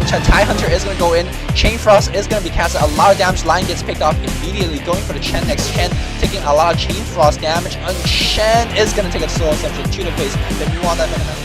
TIE Hunter is going to go in. Chain Frost is going to be casted. A lot of damage. Line gets picked off immediately. Going for the Chen next. Chen taking a lot of Chain Frost damage. And Chen is going to take a soul essentially to the face. Then you want that Venom.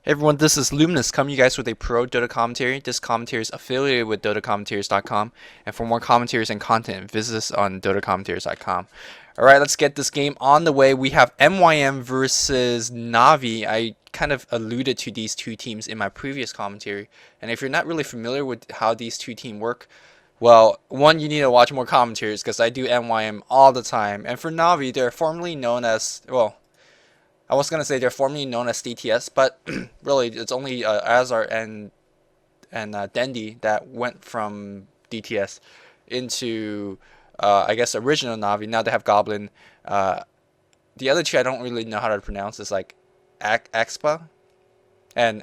Hey everyone, this is Luminous coming you guys with a pro Dota commentary. This commentary is affiliated with DotaCommentaries.com, and for more commentaries and content, visit us on DotaCommentaries.com. Alright, let's get this game on the way. We have MYM versus Navi. I kind of alluded to these two teams in my previous commentary, and if you're not really familiar with how these two teams work, well, one, you need to watch more commentaries because I do MYM all the time. And for Navi, they're formerly known as, well, I was gonna say they're formerly known as DTS, but really it's only Azar and Dendi that went from DTS into I guess original Navi. Now they have Goblin. The other two I don't really know how to pronounce. It's like Expa and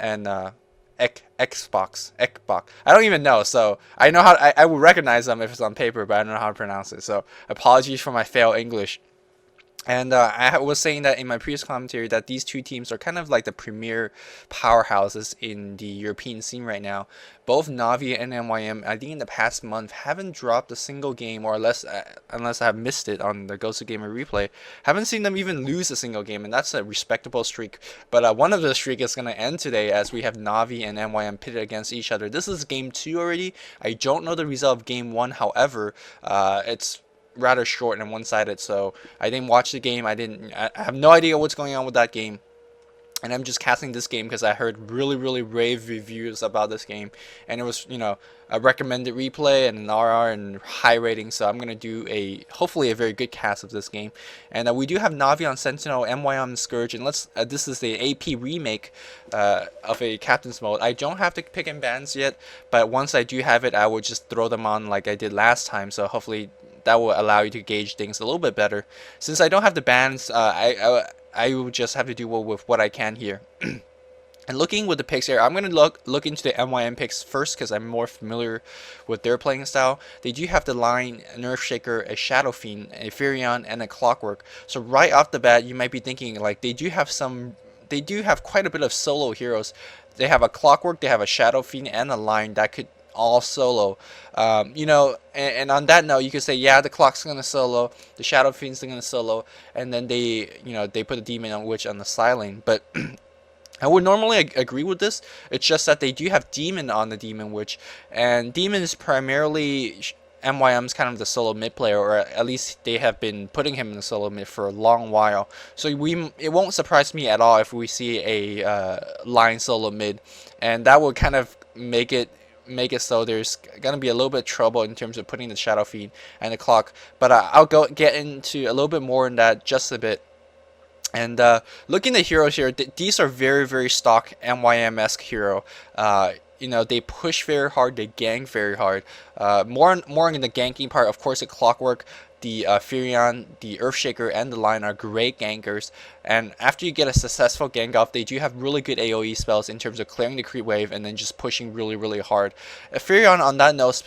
Xbox. I don't even know. So I know how I would recognize them if it's on paper, but I don't know how to pronounce it. So apologies for my failed English. And I was saying that in my previous commentary that these two teams are kind of like the premier powerhouses in the European scene right now. Both Navi and MYM, I think in the past month, haven't dropped a single game, or unless I have missed it on the Ghost of Gamer replay, haven't seen them even lose a single game, and that's a respectable streak. But one of the streak is going to end today as we have Navi and MYM pitted against each other. This is game 2 already. I don't know the result of game 1, however, it's rather short and one-sided, so I didn't watch the game. I have no idea what's going on with that game, and I'm just casting this game because I heard really rave reviews about this game, and it was, you know, a recommended replay and an RR and high rating, so I'm gonna do hopefully a very good cast of this game. And we do have Navi on Sentinel, MYM Scourge, and this is the AP remake of a Captain's Mode. I don't have to pick and bans yet, but once I do have it, I will just throw them on like I did last time, so hopefully that will allow you to gauge things a little bit better. Since I don't have the bans, I will just have to do with what I can here. And looking with the picks here, I'm going to look into the MYM picks first because I'm more familiar with their playing style. They do have the line, a Nerf Shaker, a Shadow Fiend, a Furion, and a Clockwork. So right off the bat, you might be thinking like they do have quite a bit of solo heroes. They have a Clockwork, they have a Shadow Fiend, and a line that could all solo. You know, and on that note, you could say, yeah, the Clock's gonna solo, the Shadow Fiend's gonna solo, and then they put a Demon on Witch on the side lane. But I would normally agree with this. It's just that they do have Demon on the Demon Witch, and Demon is primarily MYM's kind of the solo mid player, or at least they have been putting him in the solo mid for a long while. So it won't surprise me at all if we see a line solo mid, and that would kind of make it so there's gonna be a little bit of trouble in terms of putting the Shadow Fiend and the Clock. But I'll get into a little bit more in that just a bit. And looking at heroes here, these are very stock MYM-esque hero. You know, they push very hard, they gank very hard. More in the ganking part, of course, the Clockwork, the Furion, the Earthshaker, and the Lion are great gankers. And after you get a successful gank off, they do have really good AoE spells in terms of clearing the creep wave and then just pushing really hard. Furion, on that note,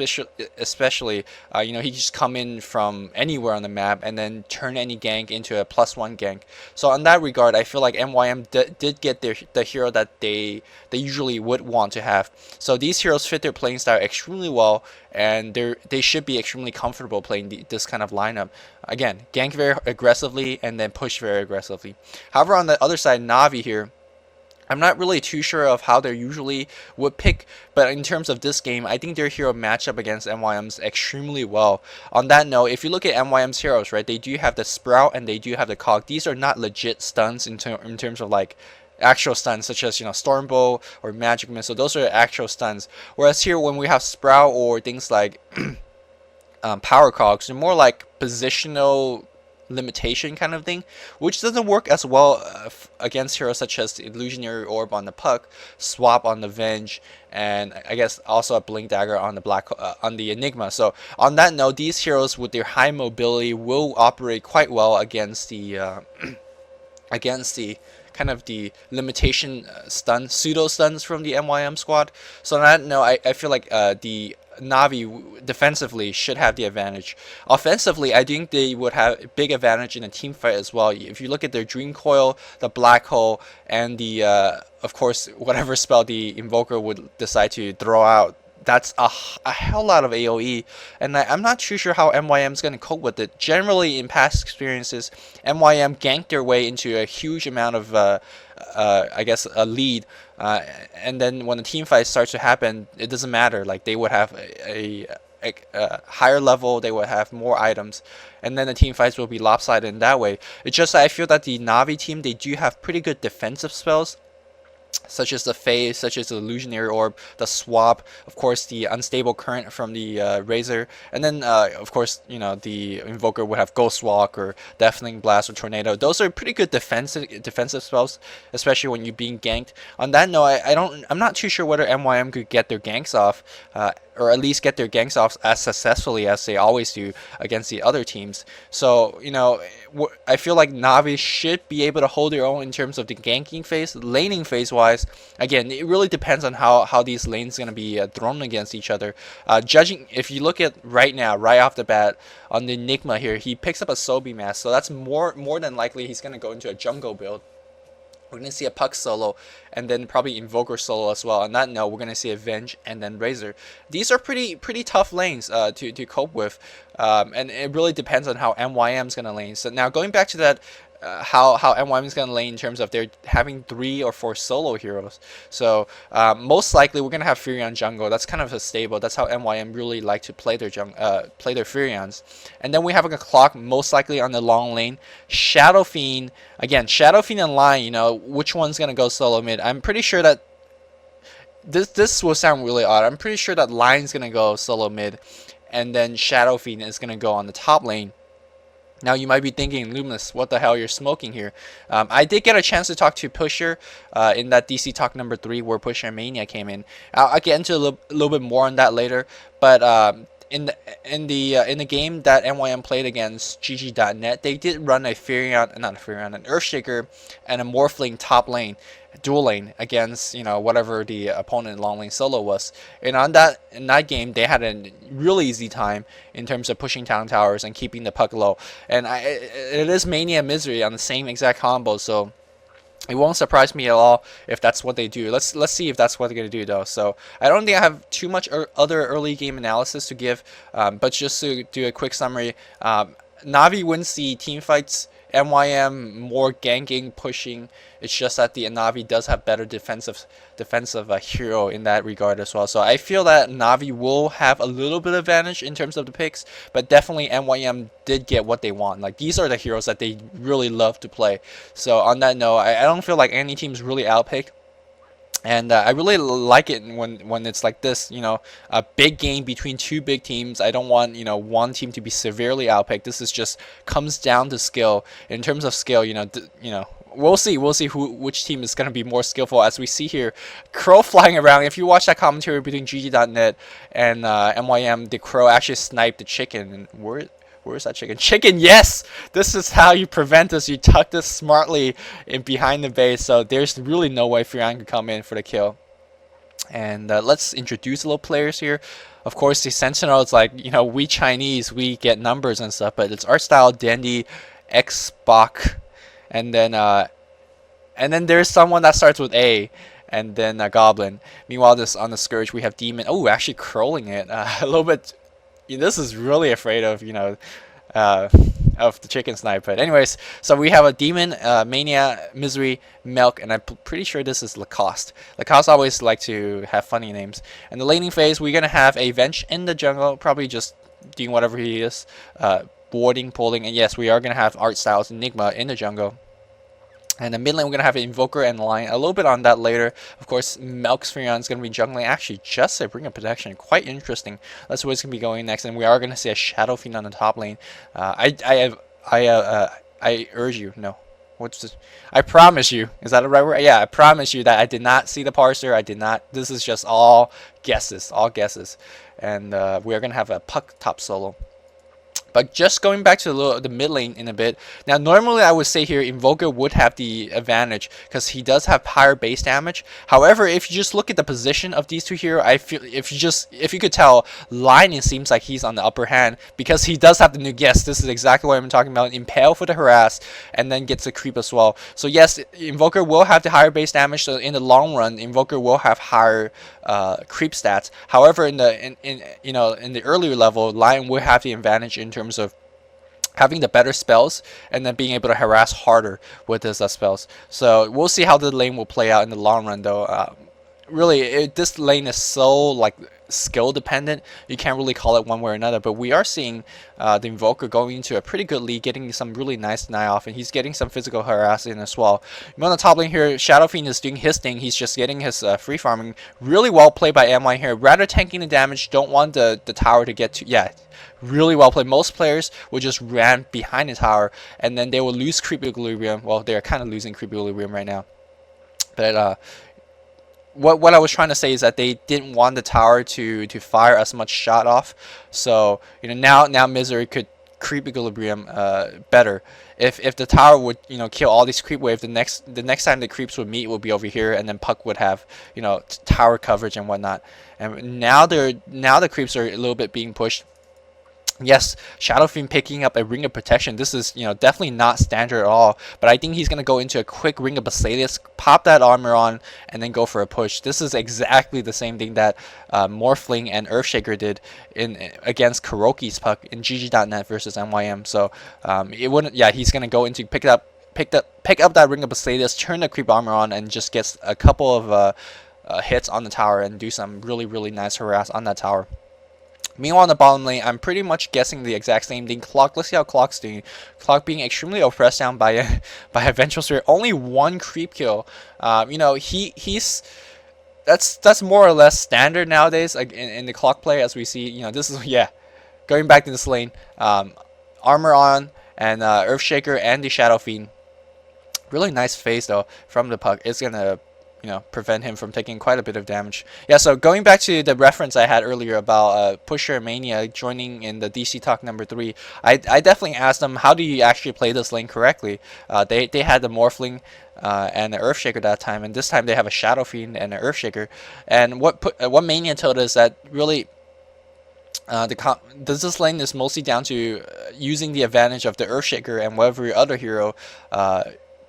especially, you know, he just come in from anywhere on the map and then turn any gank into a +1 gank. So on that regard, I feel like MYM did get the hero that they usually would want to have. So these heroes fit their playing style extremely well, and they should be extremely comfortable playing this kind of lineup. Again, gank very aggressively and then push very aggressively. However, on the other side, Navi here, I'm not really too sure of how they usually would pick, but in terms of this game, I think their hero match up against MYM's extremely well. On that note, if you look at MYM's heroes, right, they do have the Sprout and they do have the Cog. These are not legit stuns in terms of like actual stuns, such as, you know, Stormbow or Magic Missile. Those are actual stuns. Whereas here, when we have Sprout or things like Power Cogs, they're more like positional limitation kind of thing, which doesn't work as well against heroes such as the Illusionary Orb on the Puck, Swap on the Venge, and I guess also a Blink Dagger on the on the Enigma. So on that note, these heroes with their high mobility will operate quite well against the kind of the limitation pseudo stuns from the MYM squad. So on that note, I feel like the Navi defensively should have the advantage. Offensively, I think they would have a big advantage in a team fight as well. If you look at their Dream Coil, the Black Hole, and the of course whatever spell the Invoker would decide to throw out, that's a hell lot of AoE, and I'm not too sure how MYM is going to cope with it. Generally, in past experiences, MYM ganked their way into a huge amount of, I guess, a lead, and then when the team fight starts to happen, it doesn't matter. Like they would have a higher level, they would have more items, and then the team fights will be lopsided in that way. It's just I feel that the Navi team, they do have pretty good defensive spells, such as the phase, such as the illusionary orb, the swap, of course the unstable current from the razor, and then of course the invoker would have ghost walk or deafening blast or tornado. Those are pretty good defensive spells, especially when you're being ganked. On that note, I'm not too sure whether MYM could get their ganks off, or at least get their ganks off as successfully as they always do against the other teams. So I feel like Navi should be able to hold their own in terms of the ganking phase. Laning phase wise, again, it really depends on how these lanes going to be thrown against each other. Judging, if you look at right now, right off the bat, on the Enigma here, he picks up a Sobi mask, so that's more than likely he's going to go into a jungle build. We're going to see a Puck solo, and then probably Invoker solo as well. On that note, we're going to see Avenge and then Razor. These are pretty tough lanes to cope with, and it really depends on how MYM is going to lane. So now going back to that, how MYM is going to lane in terms of they're having 3 or 4 solo heroes. So most likely we're going to have Furion jungle. That's kind of a stable. That's how MYM really like to play their Furions. And then we have a clock most likely on the long lane. Shadow Fiend, again, Shadow Fiend and Lion, which one's going to go solo mid? I'm pretty sure that this will sound really odd. I'm pretty sure that Lion's going to go solo mid, and then Shadow Fiend is going to go on the top lane. Now you might be thinking, Luminous, what the hell you're smoking here? I did get a chance to talk to Pusher in that DC Talk number 3 where Pusher and Mania came in. I'll get into a little bit more on that later, but in the game that MYM played against GG.net, they did run an Earthshaker and a Morphling top lane, dual lane against whatever the opponent long lane solo was. And in that game, they had a really easy time in terms of pushing down towers and keeping the puck low. And it is Mania and Misery on the same exact combo, so it won't surprise me at all if that's what they do. Let's see if that's what they're going to do, though. So I don't think I have too much other early game analysis to give, but just to do a quick summary, Navi wins the team fights. MYM more ganking, pushing. It's just that the Navi does have better defensive hero in that regard as well. So I feel that Navi will have a little bit of advantage in terms of the picks, but definitely MYM did get what they want. Like these are the heroes that they really love to play. So on that note, I don't feel like any team's really outpicked. And I really like it when it's like this, a big game between 2 big teams. I don't want, one team to be severely outpicked. This is just comes down to skill. In terms of skill, we'll see which team is going to be more skillful. As we see here, Crow flying around. If you watch that commentary between GG.net and MYM, the Crow actually sniped the chicken. And where's that chicken? Chicken, yes! This is how you prevent this. You tuck this smartly in behind the base, so there's really no way Furion could come in for the kill. And let's introduce little players here. Of course, the Sentinel is like, we Chinese, we get numbers and stuff, but it's art style, Dandy, X-Bach, and then there's someone that starts with A, and then a Goblin. Meanwhile, this on the Scourge, we have Demon. Oh, actually curling it a little bit. This is really afraid of of the chicken snipe. But anyways, so we have a Demon, Mania, Misery, Milk, and I'm pretty sure this is Lacoste. Lacoste always like to have funny names. And the laning phase, we're gonna have a Venge in the jungle, probably just doing whatever he is, boarding, pulling, and yes, we are gonna have Art Styles Enigma in the jungle. And the mid lane, we're going to have an Invoker and Lion. A little bit on that later. Of course, Melk's Furion is going to be jungling. Actually, just a Ring of Protection. Quite interesting. That's where it's going to be going next. And we are going to see a Shadow Fiend on the top lane. I urge you. No. What's this? I promise you. Is that the right word? Yeah, I promise you that I did not see the parser. I did not. This is just all guesses. All guesses. And we are going to have a Puck top solo. But just going back to the mid lane in a bit. Now, normally I would say here Invoker would have the advantage because he does have higher base damage. However, if you just look at the position of these two here, I feel if you could tell, Lion, it seems like he's on the upper hand because he does have the new guess. This is exactly what I'm talking about. Impale for the harass and then gets the creep as well. So yes, Invoker will have the higher base damage. So in the long run, Invoker will have higher creep stats. However, in the earlier level, Lion will have the advantage in terms of having the better spells and then being able to harass harder with his spells. So we'll see how the lane will play out in the long run, though. Really, this lane is so like skill dependent. You can't really call it one way or another. But we are seeing the Invoker going into a pretty good lead, getting some really nice deny off, and he's getting some physical harassing as well. On the top lane here, Shadow Fiend is doing his thing. He's just getting his free farming. Really well played by MYM here. Rather tanking the damage. Don't want the tower to get to really well played. Most players will just ran behind the tower, and then they will lose creep equilibrium. Well, they're kind of losing creep equilibrium right now. But what I was trying to say is that they didn't want the tower to fire as much shot off. So now Misery could creep equilibrium better. If the tower would kill all these creep waves, the next time the creeps would meet would be over here, and then Puck would have tower coverage and whatnot. And now the creeps are a little bit being pushed. Yes, Shadow Fiend picking up a Ring of Protection. This is, definitely not standard at all. But I think he's going to go into a quick Ring of Basilisk, pop that armor on, and then go for a push. This is exactly the same thing that Morphling and Earthshaker did against Kuroki's Puck in GG.net versus MYM. So it wouldn't. Yeah, he's going to go into pick up that Ring of Basilisk, turn the creep armor on, and just gets a couple of hits on the tower and do some really, really nice harass on that tower. Meanwhile, on the bottom lane, I'm pretty much guessing the exact same thing. Clock, let's see how Clock's doing. Clock being extremely oppressed down by a Vengeful Spirit. Only one creep kill. He's that's more or less standard nowadays. Like in the Clock play, as we see. This is going back to this lane. Armor on and Earthshaker and the Shadow Fiend. Really nice phase though from the Puck. It's gonna prevent him from taking quite a bit of damage. Yeah, so going back to the reference I had earlier about Pusher Mania joining in the DC Talk number 3, I definitely asked them, how do you actually play this lane correctly? They had the Morphling and the Earthshaker that time, and this time they have a Shadow Fiend and an Earthshaker. And what Mania told us that really this lane is mostly down to using the advantage of the Earthshaker and whatever other hero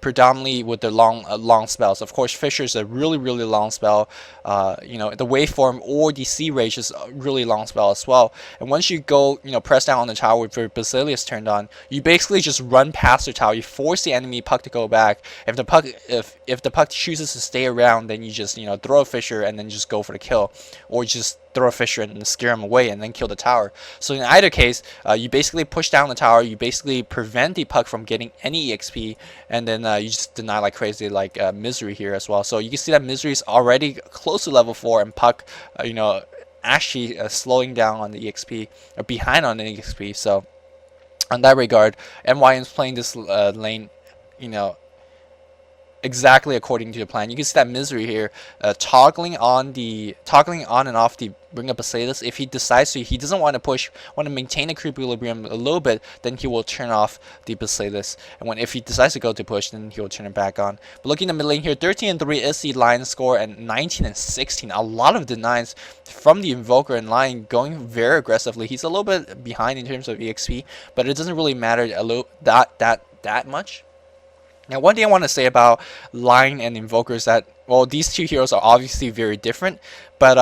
predominantly with the long spells. Of course, Fisher is a really long spell. The waveform or the C rage is a really long spell as well. And once you go press down on the tower with your Basilius turned on, you basically just run past the tower. You force the enemy Puck to go back. If the Puck chooses to stay around, then you just throw a Fisher and then just go for the kill, or just throw a Fisher and scare him away and then kill the tower. So in either case, you basically push down the tower, you basically prevent the Puck from getting any EXP, and then you just deny like crazy, like Misery here as well. So you can see that Misery is already close to level 4, and Puck, actually slowing down on the EXP, or behind on the EXP. So on that regard, MYM is playing this lane, exactly according to the plan. You can see that Misery here toggling on and off the Ring of Basilisk. If he decides to, he doesn't want to push, want to maintain the creep equilibrium a little bit, then he will turn off the Basilisk. And if he decides to go to push, then he will turn it back on. But looking at the mid lane here, 13-3 is the Lion score, and 19-16. A lot of denies from the Invoker, and Lion going very aggressively. He's a little bit behind in terms of EXP, but it doesn't really matter that much. Now, one thing I want to say about Lion and Invoker is that, well, these two heroes are obviously very different, but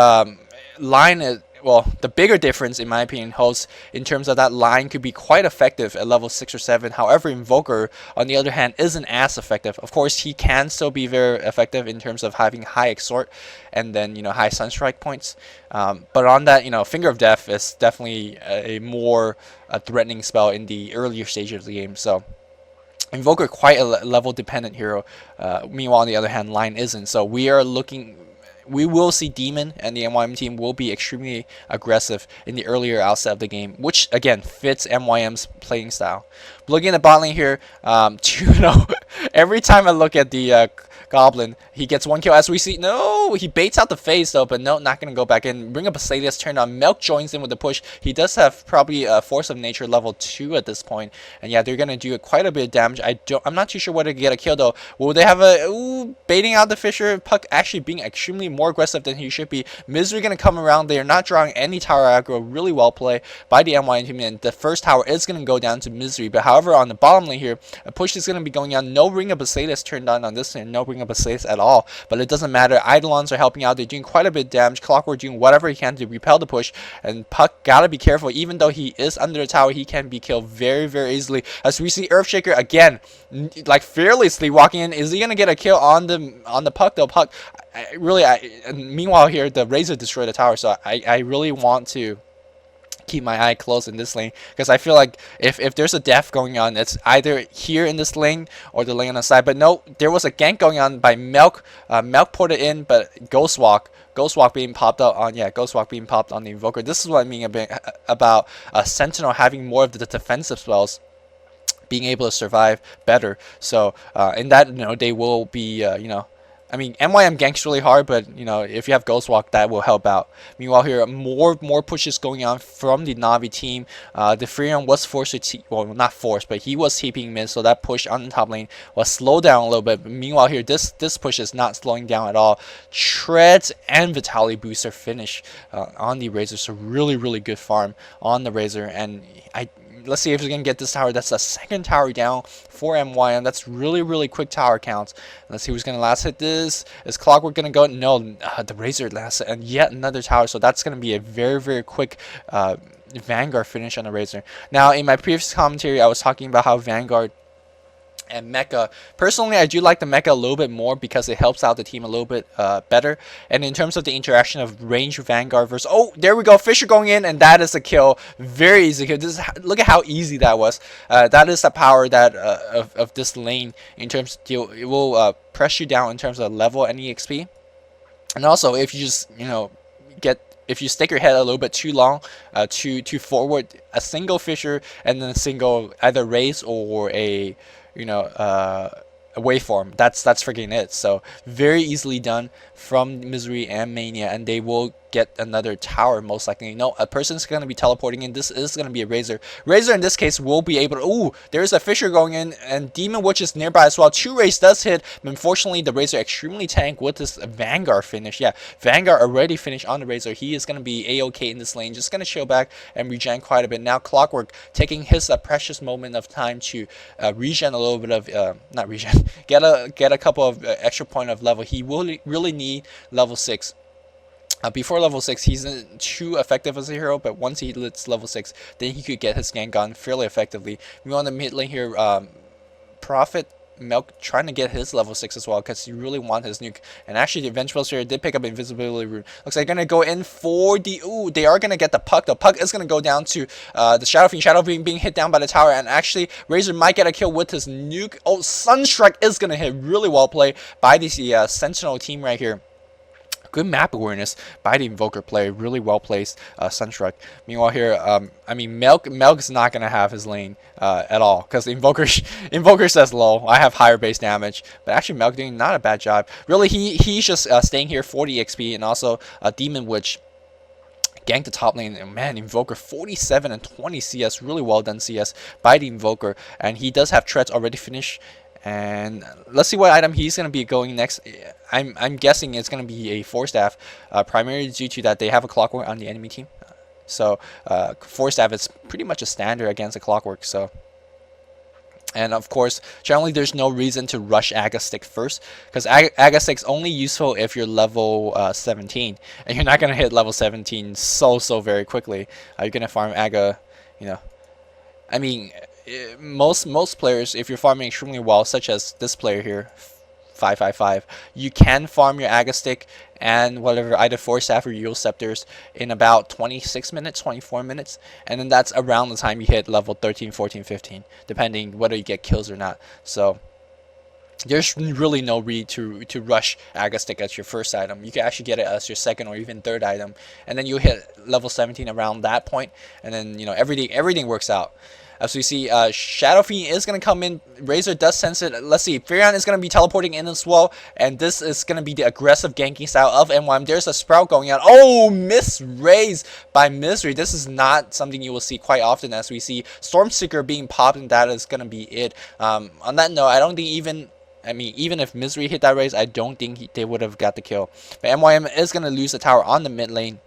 Lion is, well, the bigger difference, in my opinion, holds in terms of that Lion could be quite effective at level 6 or 7. However, Invoker, on the other hand, isn't as effective. Of course, he can still be very effective in terms of having high extort and then, high Sunstrike points. But on that, Finger of Death is definitely a more threatening spell in the earlier stages of the game. So Invoker quite a level dependent hero. Meanwhile, on the other hand, Lion isn't. So we will see Demon, and the MYM team will be extremely aggressive in the earlier outset of the game, which again fits MYM's playing style. But looking at the bot lane here, every time I look at the Goblin. He gets 1 kill as we see. No, he baits out the phase though, but no, not gonna go back in. Ring of Basilius turned on. Milk joins in with the push. He does have probably a Force of Nature level 2 at this point, and yeah, they're gonna do quite a bit of damage. I'm not too sure whether to get a kill though. Will they have a baiting out the Fisher? Puck actually being extremely more aggressive than he should be. Misery gonna come around. They are not drawing any tower aggro. Really well played by the MYM team, and the first tower is gonna go down to Misery. But however, on the bottom lane here, a push is gonna be going on. No Ring of Basilius turned on this lane. No Ring of Basilius at all. But it doesn't matter. Eidolons are helping out. They're doing quite a bit of damage. Clockwork doing whatever he can to repel the push, and Puck gotta be careful. Even though he is under the tower, he can be killed very, very easily. As we see Earthshaker again, like fearlessly walking in. Is he gonna get a kill on the Puck though? Puck, meanwhile here the Razor destroyed the tower, so I really want to keep my eye closed in this lane, because I feel like if there's a death going on, it's either here in this lane or the lane on the side. But no, there was a gank going on by Milk. Milk ported in, but Ghostwalk being popped out on, Ghostwalk being popped on the Invoker. This is what I mean about Sentinel having more of the defensive spells, being able to survive better. So in that, they will be I mean, MYM ganks really hard, but if you have Ghostwalk, that will help out. Meanwhile, here more pushes going on from the Navi team. The Freon was forced to well, not forced, but he was TPing mid, so that push on the top lane was slowed down a little bit. But meanwhile, here this push is not slowing down at all. Treads and Vitality booster finish on the Razor, so really good farm on the Razor, and let's see if he's gonna get this tower. That's the second tower down for MYM. That's really quick tower counts. Let's see who's gonna last hit this. Is Clockwork gonna go? No, the Razor last, and yet another tower. So that's gonna be a very quick Vanguard finish on the Razor. Now, in my previous commentary, I was talking about how Vanguard and Mecha. Personally, I do like the Mecha a little bit more because it helps out the team a little bit better. And in terms of the interaction of range Vanguard versus... Oh, there we go. Fisher going in, and that is a kill. Very easy kill. Look at how easy that was. That is the power that of this lane in terms of... It will press you down in terms of level and EXP. And also, if you just, if you stick your head a little bit too long, too forward, a single Fisher and then a single either raise or a a waveform. That's freaking it. So very easily done from Misery and Mania, and they will get another tower most likely. No, a person's going to be teleporting in. This is going to be a Razor. Razor in this case will be able to... Ooh, there's a Fisher going in, and Demon Witch is nearby as well. 2 Rays does hit, but unfortunately the Razor extremely tank with this Vanguard finish. Yeah, Vanguard already finished on the Razor. He is going to be a-okay in this lane, just going to chill back and regen quite a bit. Now Clockwork taking his precious moment of time to regen a little bit of... not regen, get a couple of extra point of level. He will really need level 6. Before level 6, he's not too effective as a hero, but once he hits level 6, then he could get his gank on fairly effectively. We on the mid lane here, Prophet Milk trying to get his level 6 as well, because you really want his nuke. And actually, the Vengeful Sphere did pick up Invisibility Rune. Looks like they're going to go in for the... Ooh, they are going to get the Puck. The Puck is going to go down to the Shadow Fiend. Shadow Fiend being hit down by the tower, and actually, Razor might get a kill with his nuke. Oh, Sunstrike is going to hit. Really well played by the Sentinel team right here. Good map awareness by the Invoker player. Really well placed Sunstruck. Meanwhile here, I mean, Milk is not going to have his lane at all, because Invoker says low. I have higher base damage. But actually Milk doing not a bad job. Really, he's just staying here for the XP, and also Demon Witch gank the top lane. And man, Invoker 47 and 20 CS. Really well done CS by the Invoker. And he does have treads already finished. And let's see what item he's going to be going next. I'm guessing it's going to be a Force Staff, primarily due to that they have a Clockwork on the enemy team. So Force Staff is pretty much a standard against a Clockwork. So, and of course, generally there's no reason to rush Agastick first, because Agastick's only useful if you're level 17, and you're not going to hit level 17 so very quickly. You're going to farm Aga, I mean, most players, if you're farming extremely well, such as this player here, 555, you can farm your Agastick and whatever, either Force Staff or Eul Scepters in about 26 minutes, 24 minutes, and then that's around the time you hit level 13, 14, 15, depending whether you get kills or not. So there's really no need to rush Agastick as your first item. You can actually get it as your second or even third item, and then you hit level 17 around that point, and then everything works out. As we see, Shadow Fiend is going to come in. Razor does sense it. Let's see. Furion is going to be teleporting in as well. And this is going to be the aggressive ganking style of MYM. There's a Sprout going out. Oh, misraised by Misery. This is not something you will see quite often, as we see Stormseeker being popped, and that is going to be it. On that note, I don't think even if Misery hit that raise, I don't think they would have got the kill. But MYM is going to lose the tower on the mid lane.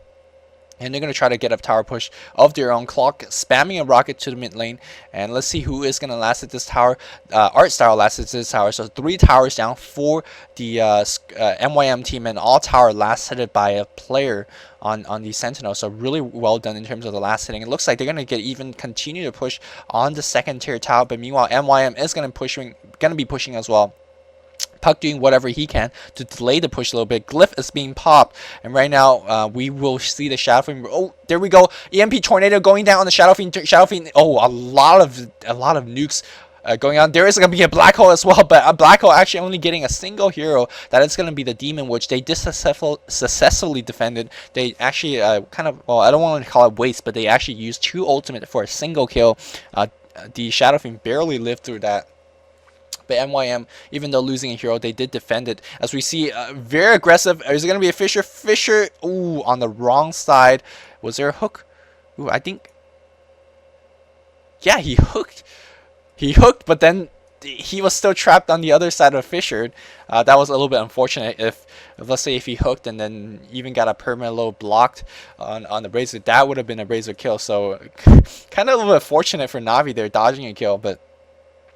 And they're going to try to get a tower push of their own. Clock spamming a rocket to the mid lane. And let's see who is going to last at this tower. Art Style lasts at this tower. So 3 towers down for the MYM team. And all tower last hit by a player on the Sentinel. So really well done in terms of the last hitting. It looks like they're going to continue to push on the second tier tower. But meanwhile, MYM is going to be pushing as well. Puck doing whatever he can to delay the push a little bit. Glyph is being popped, and right now we will see the Shadow Fiend. Oh, there we go. EMP Tornado going down on the Shadow Fiend. Shadow Fiend. Oh, a lot of nukes going on. There is going to be a black hole as well, but a black hole actually only getting a single hero. That is going to be the Demon, which they successfully defended. They actually kind of, well, I don't want to call it waste, but they actually used 2 ultimate for a single kill. The Shadow Fiend barely lived through that. But MYM, even though losing a hero, they did defend it. As we see, very aggressive. Is it going to be a Fisher? Fisher, ooh, on the wrong side. Was there a hook? Ooh, I think, yeah, he hooked. He hooked, but then he was still trapped on the other side of Fisher. That was a little bit unfortunate. If let's say if he hooked and then even got a permanent low blocked on the Razor, that would have been a Razor kill. So kind of a little bit fortunate for Navi there, dodging a kill, but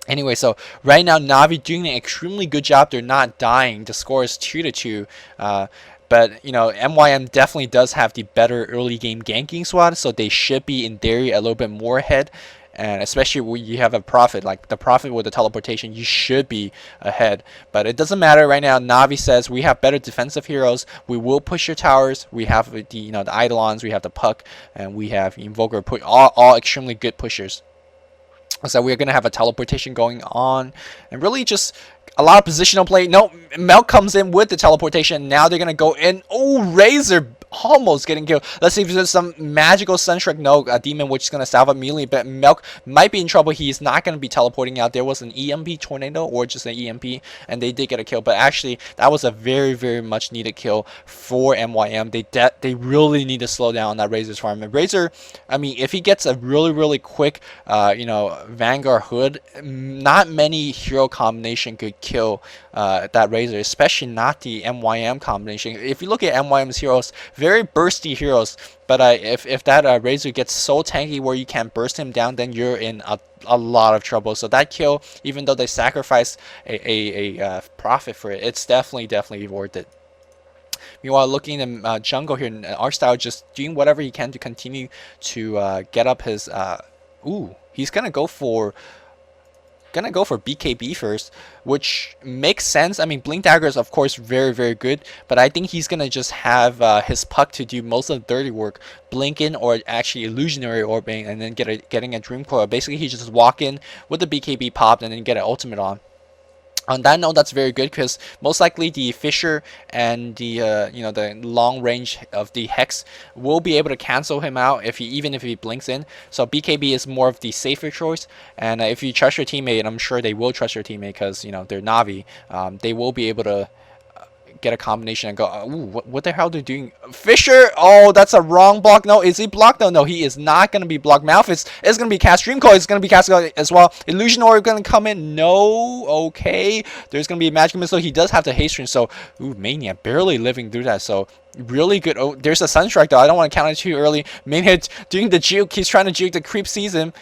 anyway, so right now Navi doing an extremely good job. They're not dying. The score is 2-2. But you know, MYM definitely does have the better early game ganking squad, so they should be in theory a little bit more ahead. And especially when you have a Prophet, like the Prophet with the teleportation, you should be ahead. But it doesn't matter right now. Navi says we have better defensive heroes. We will push your towers. We have the the Eidolons, we have the Puck, and we have Invoker. All extremely good pushers. So we're going to have a teleportation going on, and really just a lot of positional play. No, Melk comes in with the teleportation. Now they're going to go in. Oh, Razor almost getting killed. Let's see if there's some magical Sunstrike. No, a Demon which is going to salve up immediately, but Melk might be in trouble. He's not going to be teleporting out. There was an EMP Tornado or just an EMP, and they did get a kill. But actually, that was a very, very much needed kill for MYM. They really need to slow down on that Razor's farm. And Razor, I mean, if he gets a really, really quick, Vanguard Hood, not many hero combination could kill that Razor, especially not the MYM combination. If you look at MYM's heroes, very bursty heroes, but if that Razor gets so tanky where you can't burst him down, then you're in a lot of trouble. So that kill, even though they sacrificed a Prophet for it, it's definitely worth it. Meanwhile, looking in jungle here, Arstyle just doing whatever he can to continue to get up his. Ooh, he's gonna go for BKB first, which makes sense. I mean, Blink Dagger is of course very, very good, but I think he's gonna just have his Puck to do most of the dirty work, Blinking or actually Illusionary Orbing, and then getting a Dream Coil. Basically, he just walk in with the BKB popped and then get an ultimate on. On that note, that's very good because most likely the Fisher and the the long range of the Hex will be able to cancel him out even if he blinks in. So BKB is more of the safer choice, and if you trust your teammate, I'm sure they will trust your teammate because they're Navi. They will be able to get a combination and go, ooh, what the hell are they doing? Fisher, oh, that's a wrong block. No, is he blocked? No, he is not going to be blocked. Malphite is going to be cast. Dream Coil is going to be cast as well. Illusion Orb going to come in. No, okay. There's going to be a Magic Missile. He does have the haste ring, so, ooh, Mania barely living through that, so really good. Oh, there's a Sunstrike though. I don't want to count it too early. Mania doing the juke. He's trying to juke. The creep sees him.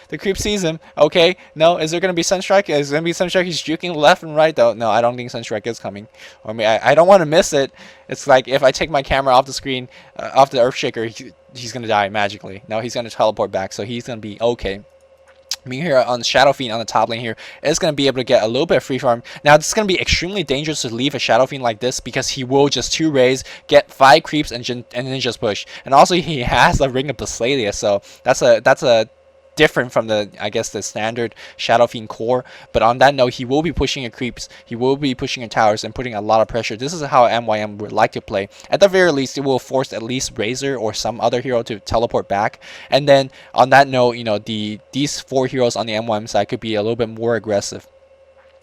Okay. No, is there going to be Sunstrike? Is there going to be Sunstrike? He's juking left and right though. No, I don't think Sunstrike is coming. I mean, I don't want to miss it. It's like if I take my camera off the screen, off the Earthshaker, he's going to die magically. No, he's going to teleport back, so he's going to be okay. Me here on Shadow Fiend on the top lane here is going to be able to get a little bit of free farm. Now, this is going to be extremely dangerous to leave a Shadow Fiend like this because he will just 2 raise, get 5 creeps, and then just push. And also, he has a Ring of Basilius, so that's a different from the, I guess, the standard Shadow Fiend core. But on that note, he will be pushing your creeps, he will be pushing your towers and putting a lot of pressure. This is how MYM would like to play. At the very least, it will force at least Razor or some other hero to teleport back. And then on that note, you know, these 4 heroes on the MYM side could be a little bit more aggressive.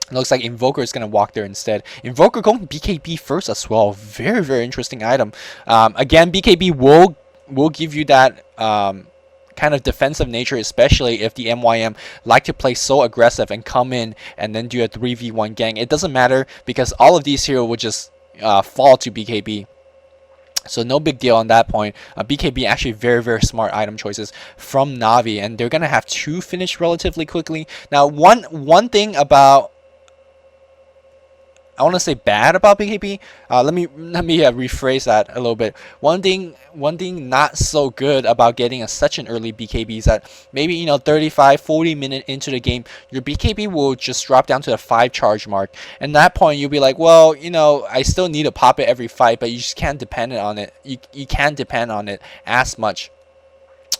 It looks like Invoker is going to walk there instead. Invoker going BKB first as well. Very, very interesting item. Again, BKB will give you that kind of defensive nature, especially if the MYM like to play so aggressive and come in and then do a 3v1 gang. It doesn't matter because all of these heroes will just fall to BKB. So no big deal on that point. BKB actually very, very smart item choices from Navi, and they're gonna have 2 finish relatively quickly. Now, one thing about, I want to say bad about BKB. Let me rephrase that a little bit. One thing not so good about getting such an early BKB is that maybe, you know, 35-40 minutes into the game, your BKB will just drop down to the 5 charge mark, and at that point you'll be like, well, you know, I still need to pop it every fight, but you just can't depend on it. You can't depend on it as much.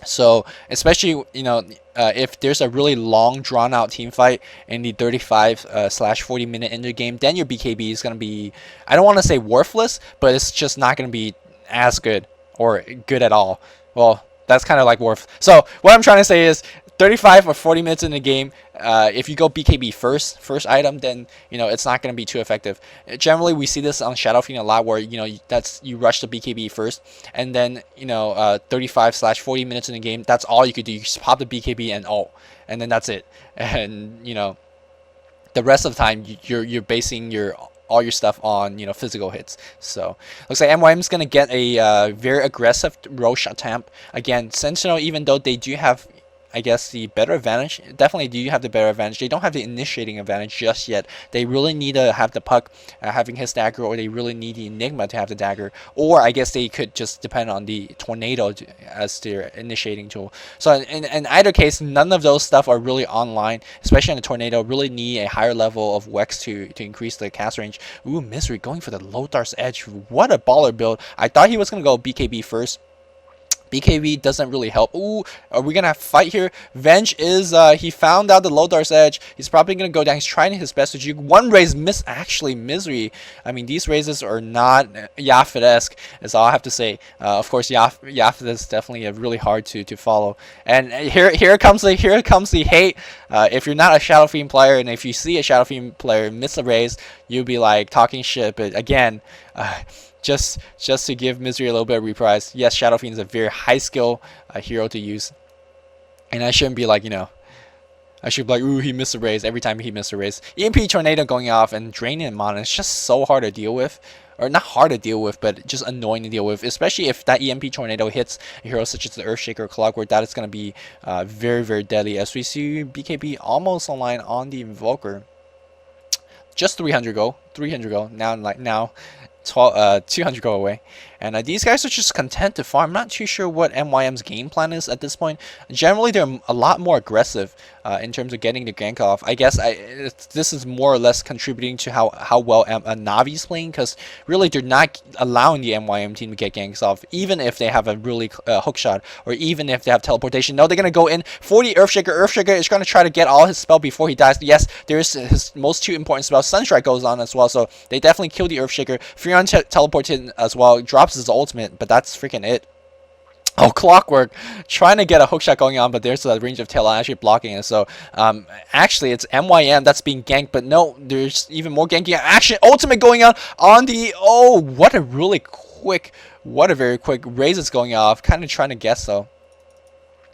So especially, you know, if there's a really long drawn out team fight in the 35/40 minute into the game, then your BKB is going to be, I don't want to say worthless, but it's just not going to be as good or good at all. Well, that's kind of like worth. So what I'm trying to say is 35 or 40 minutes in the game, if you go BKB first item, then, you know, it's not going to be too effective. Generally, we see this on Shadow Fiend a lot, where, you know, you rush the BKB first, and then, you know, 35/40 minutes in the game, that's all you could do. You just pop the BKB and ult, and then that's it. And, you know, the rest of the time you're basing all your stuff on, you know, physical hits. So looks like MYM is gonna get a very aggressive Roche attempt again. Sentinel, even though they do have, I guess, the better advantage, definitely do have the better advantage. They don't have the initiating advantage just yet. They really need to have the Puck having his dagger, or they really need the Enigma to have the dagger, or I guess they could just depend on the Tornado as their initiating tool. So in either case, none of those stuff are really online, especially in the Tornado. Really need a higher level of Wex to increase the cast range. Ooh, Misery going for the Lotar's Edge. What a baller build. I thought he was going to go BKB first. BKB doesn't really help. Ooh, are we gonna have a fight here? Venge is, he found out the Lodar's Edge. He's probably gonna go down. He's trying his best to juke. One raise miss, actually, Misery. I mean, these raises are not Yafid-esque, is all I have to say. Of course, Yafid is definitely really hard to follow. And here comes the hate. If you're not a Shadow Fiend player, and if you see a Shadow Fiend player miss a raise, you'll be like talking shit. But again, just to give Misery a little bit of reprise, yes, Shadow Fiend is a very high skill hero to use, and I shouldn't be like, you know, I should be like, ooh, he missed a raise every time he missed a raise. EMP Tornado going off and draining mana is just so hard to deal with, or not hard to deal with, but just annoying to deal with, especially if that EMP Tornado hits a hero such as the Earthshaker Clockwork. That is going to be very, very deadly, as we see BKB almost online on the Invoker. Just 300 go, now 200 go away, and these guys are just content to farm. I'm not too sure what MYM's game plan is at this point. Generally, they're a lot more aggressive in terms of getting the gank off. I guess this is more or less contributing to how well Navi's playing, because really they're not allowing the MYM team to get ganks off, even if they have a really hook shot, or even if they have teleportation. No, they're gonna go in for the Earthshaker. Earthshaker is gonna try to get all his spell before he dies. Yes, there's his most 2 important spells. Sunstrike goes on as well, so they definitely kill the Earthshaker. Freon teleports in as well, drops his ultimate, but that's freaking it. Oh, Clockwork trying to get a hookshot going on, but there's a range of tail actually blocking it. So actually it's MYM that's being ganked, but no, there's even more ganking action. Ultimate going on the, oh, what a very quick raise is going off. Kind of trying to guess though.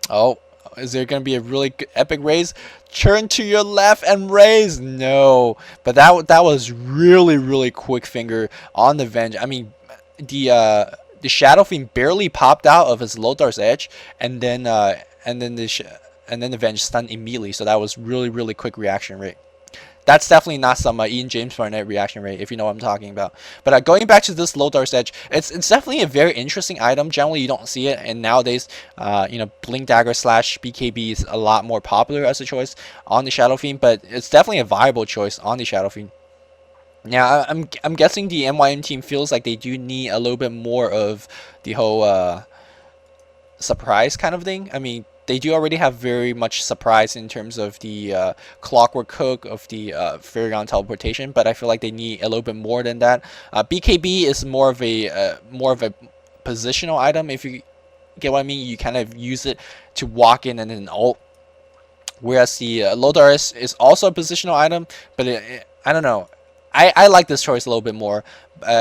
Oh, is there going to be a really epic raise? Turn to your left and raise. No, but that was really quick finger on the Venge. I mean, the Shadow Fiend barely popped out of his Lotar's Edge, and then the Venge stunned immediately. So that was really quick reaction rate. That's definitely not some Ian James Barnett reaction rate, if you know what I'm talking about. But going back to this Lotar's Edge, it's definitely a very interesting item. Generally, you don't see it, and nowadays, you know, Blink Dagger / BKB is a lot more popular as a choice on the Shadow Fiend, but it's definitely a viable choice on the Shadow Fiend. Now, I'm guessing the MYM team feels like they do need a little bit more of the whole surprise kind of thing. I mean, they do already have very much surprise in terms of the clockwork cook of the Furion teleportation, but I feel like they need a little bit more than that. BKB is more of a positional item. If you get what I mean, you kind of use it to walk in and then ult. Whereas the Lodar is also a positional item, but I don't know. I like this choice a little bit more,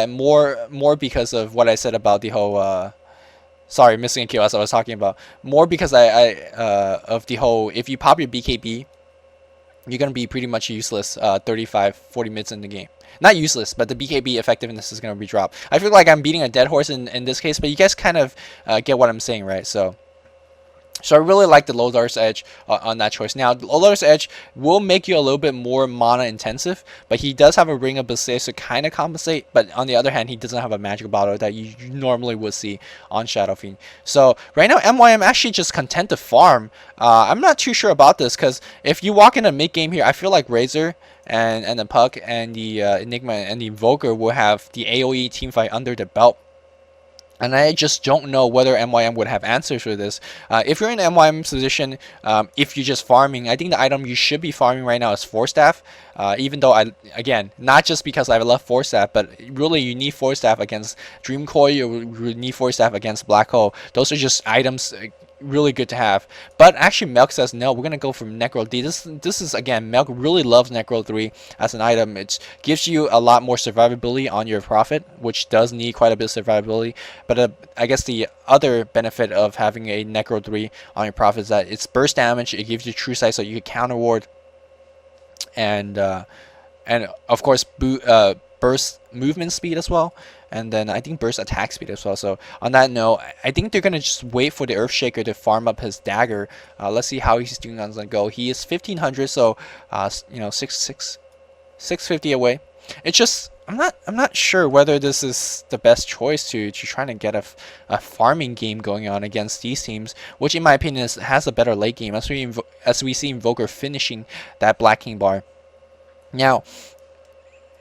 more because of what I said about the whole sorry, missing a kill as I was talking about. More because of the whole, if you pop your BKB, you're gonna be pretty much useless 35, 40 minutes in the game. Not useless, but the BKB effectiveness is gonna be dropped. I feel like I'm beating a dead horse in this case, but you guys kind of get what I'm saying, right? So I really like the Lothar's Edge on that choice. Now, Lothar's Edge will make you a little bit more mana intensive, but he does have a Ring of Basilis to kind of compensate. But on the other hand, he doesn't have a magical bottle that you normally would see on Shadow Fiend. So right now, MYM actually just content to farm. I'm not too sure about this, because if you walk in a mid game here, I feel like Razor and the Puck and the Enigma and the Invoker will have the AoE teamfight under the belt. And I just don't know whether MYM would have answers for this. If you're in MYM's position, if you're just farming, I think the item you should be farming right now is Force Staff. Even though, again, not just because I love Force Staff, but really you need Force Staff against Dream Coil, you need Force Staff against Black Hole. Those are just items really good to have. But actually Melk says no, we're gonna go for Necro D. This is, again, Melk really loves Necro 3 as an item. It gives you a lot more survivability on your Prophet, which does need quite a bit of survivability. But I guess the other benefit of having a Necro 3 on your Prophet is that it's burst damage, it gives you true sight so you can counter ward, and of course burst movement speed as well, and then I think burst attack speed as well. So on that note, I think they're gonna just wait for the Earthshaker to farm up his dagger. Let's see how he's doing on the go. He is 1500, so you know, 650 away. It's just I'm not sure whether this is the best choice to trying to get a farming game going on against these teams, which in my opinion has a better late game, as we see Invoker finishing that Black King bar. Now,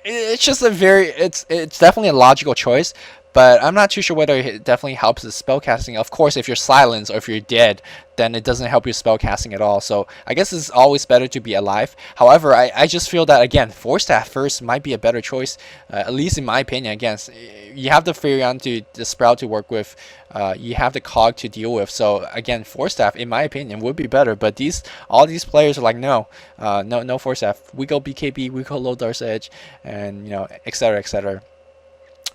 it's just it's definitely a logical choice, but I'm not too sure whether it definitely helps the spellcasting. Of course, if you're silenced or if you're dead, then it doesn't help your spellcasting at all. So I guess it's always better to be alive. However, I just feel that, again, Force Staff first might be a better choice, at least in my opinion. Again, you have the Furion the Sprout to work with, you have the Cog to deal with. So again, Force Staff, in my opinion, would be better. But all these players are like, no, no Force Staff. We go BKB, we go Lothar's Edge, and etc. etc.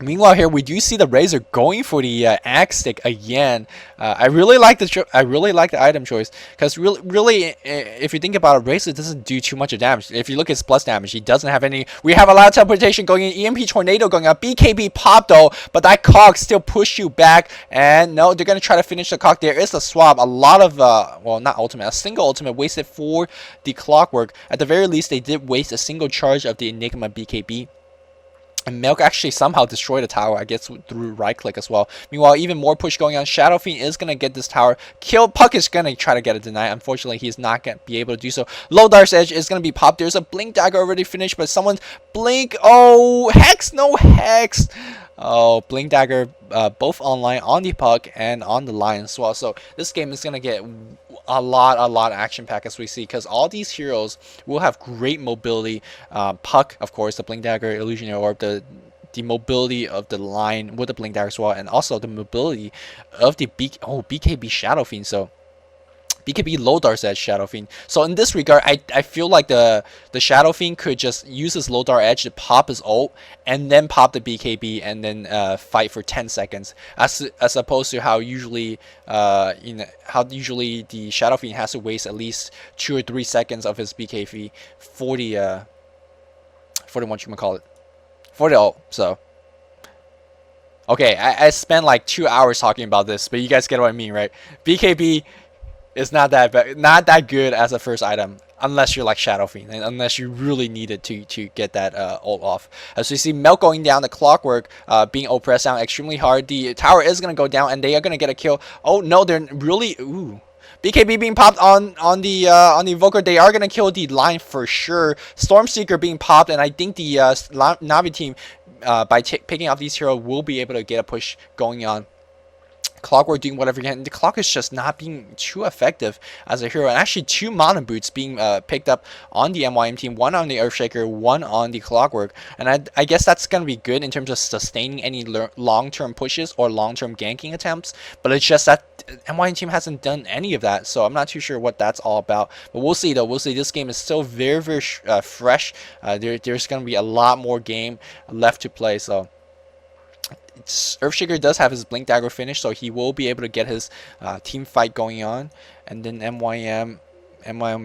Meanwhile, here we do see the Razor going for the Axe Stick again. I really like the item choice, because really, if you think about it, Razor doesn't do too much of damage. If you look at his plus damage, he doesn't have any. We have a lot of teleportation going in, EMP Tornado going out, BKB pop though, but that Cog still pushed you back, and no, they're gonna try to finish the Cog. There is a swap, a lot of well, not ultimate, a single ultimate wasted for the Clockwork. At the very least, they did waste a single charge of the Enigma BKB. And Melk actually somehow destroyed the tower, I guess, through right click as well. Meanwhile, even more push going on. Shadow Fiend is going to get this tower killed. Puck is going to try to get it denied. Unfortunately, he's not going to be able to do so. Lothar's Edge is going to be popped. There's a Blink Dagger already finished, but someone's Blink. Oh, Hex, no Hex. Oh, Blink Dagger both online on the Puck and on the line as well. So this game is going to get a lot of action pack, as we see, because all these heroes will have great mobility. Puck, of course, the Blink Dagger, Illusionary Orb, the mobility of the line with the Blink Dagger as well, and also the mobility of the BKB Shadow Fiend. So BKB Lothar's Edge Shadow Fiend. So in this regard, I feel like the Shadow Fiend could just use his Lothar Edge to pop his ult and then pop the BKB and then fight for 10 seconds, as opposed to how usually the Shadow Fiend has to waste at least 2 or 3 seconds of his BKB for the for the ult. So okay, I spent like 2 hours talking about this, but you guys get what I mean, right? BKB is not that good as a first item, unless you're like Shadow Fiend, and unless you really need it to get that ult off. As you see, Melk going down, the Clockwork being pressed down extremely hard. The tower is gonna go down, and they are gonna get a kill. Oh no, they're really BKB being popped on the Invoker. They are gonna kill the line for sure. Stormseeker being popped, and I think the Navi team by picking up these heroes will be able to get a push going on Clockwork doing whatever he can. The Clock is just not being too effective as a hero. And actually 2 Mana Boots being picked up on the MYM team. 1 on the Earthshaker, 1 on the Clockwork. And I guess that's going to be good in terms of sustaining any long-term pushes or long-term ganking attempts. But it's just that MYM team hasn't done any of that. So I'm not too sure what that's all about. But we'll see though. We'll see. This game is still very, very fresh. There's going to be a lot more game left to play. So Earthshaker does have his Blink Dagger finish, so he will be able to get his team fight going on. And then MYM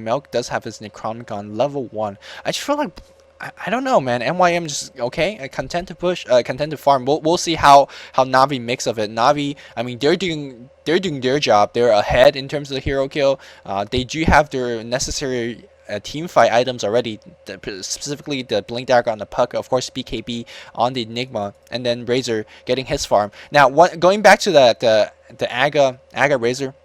Milk does have his Necronomicon level 1. I just feel like, I don't know, man. MYM just okay, content to push, content to farm. We'll see how Navi makes of it. Navi, I mean, they're doing their job. They're ahead in terms of the hero kill. They do have their necessary team fight items already, specifically the Blink Dagger on the Puck, of course BKB on the Enigma, and then Razor getting his farm. Now, going back to the Aga Razor,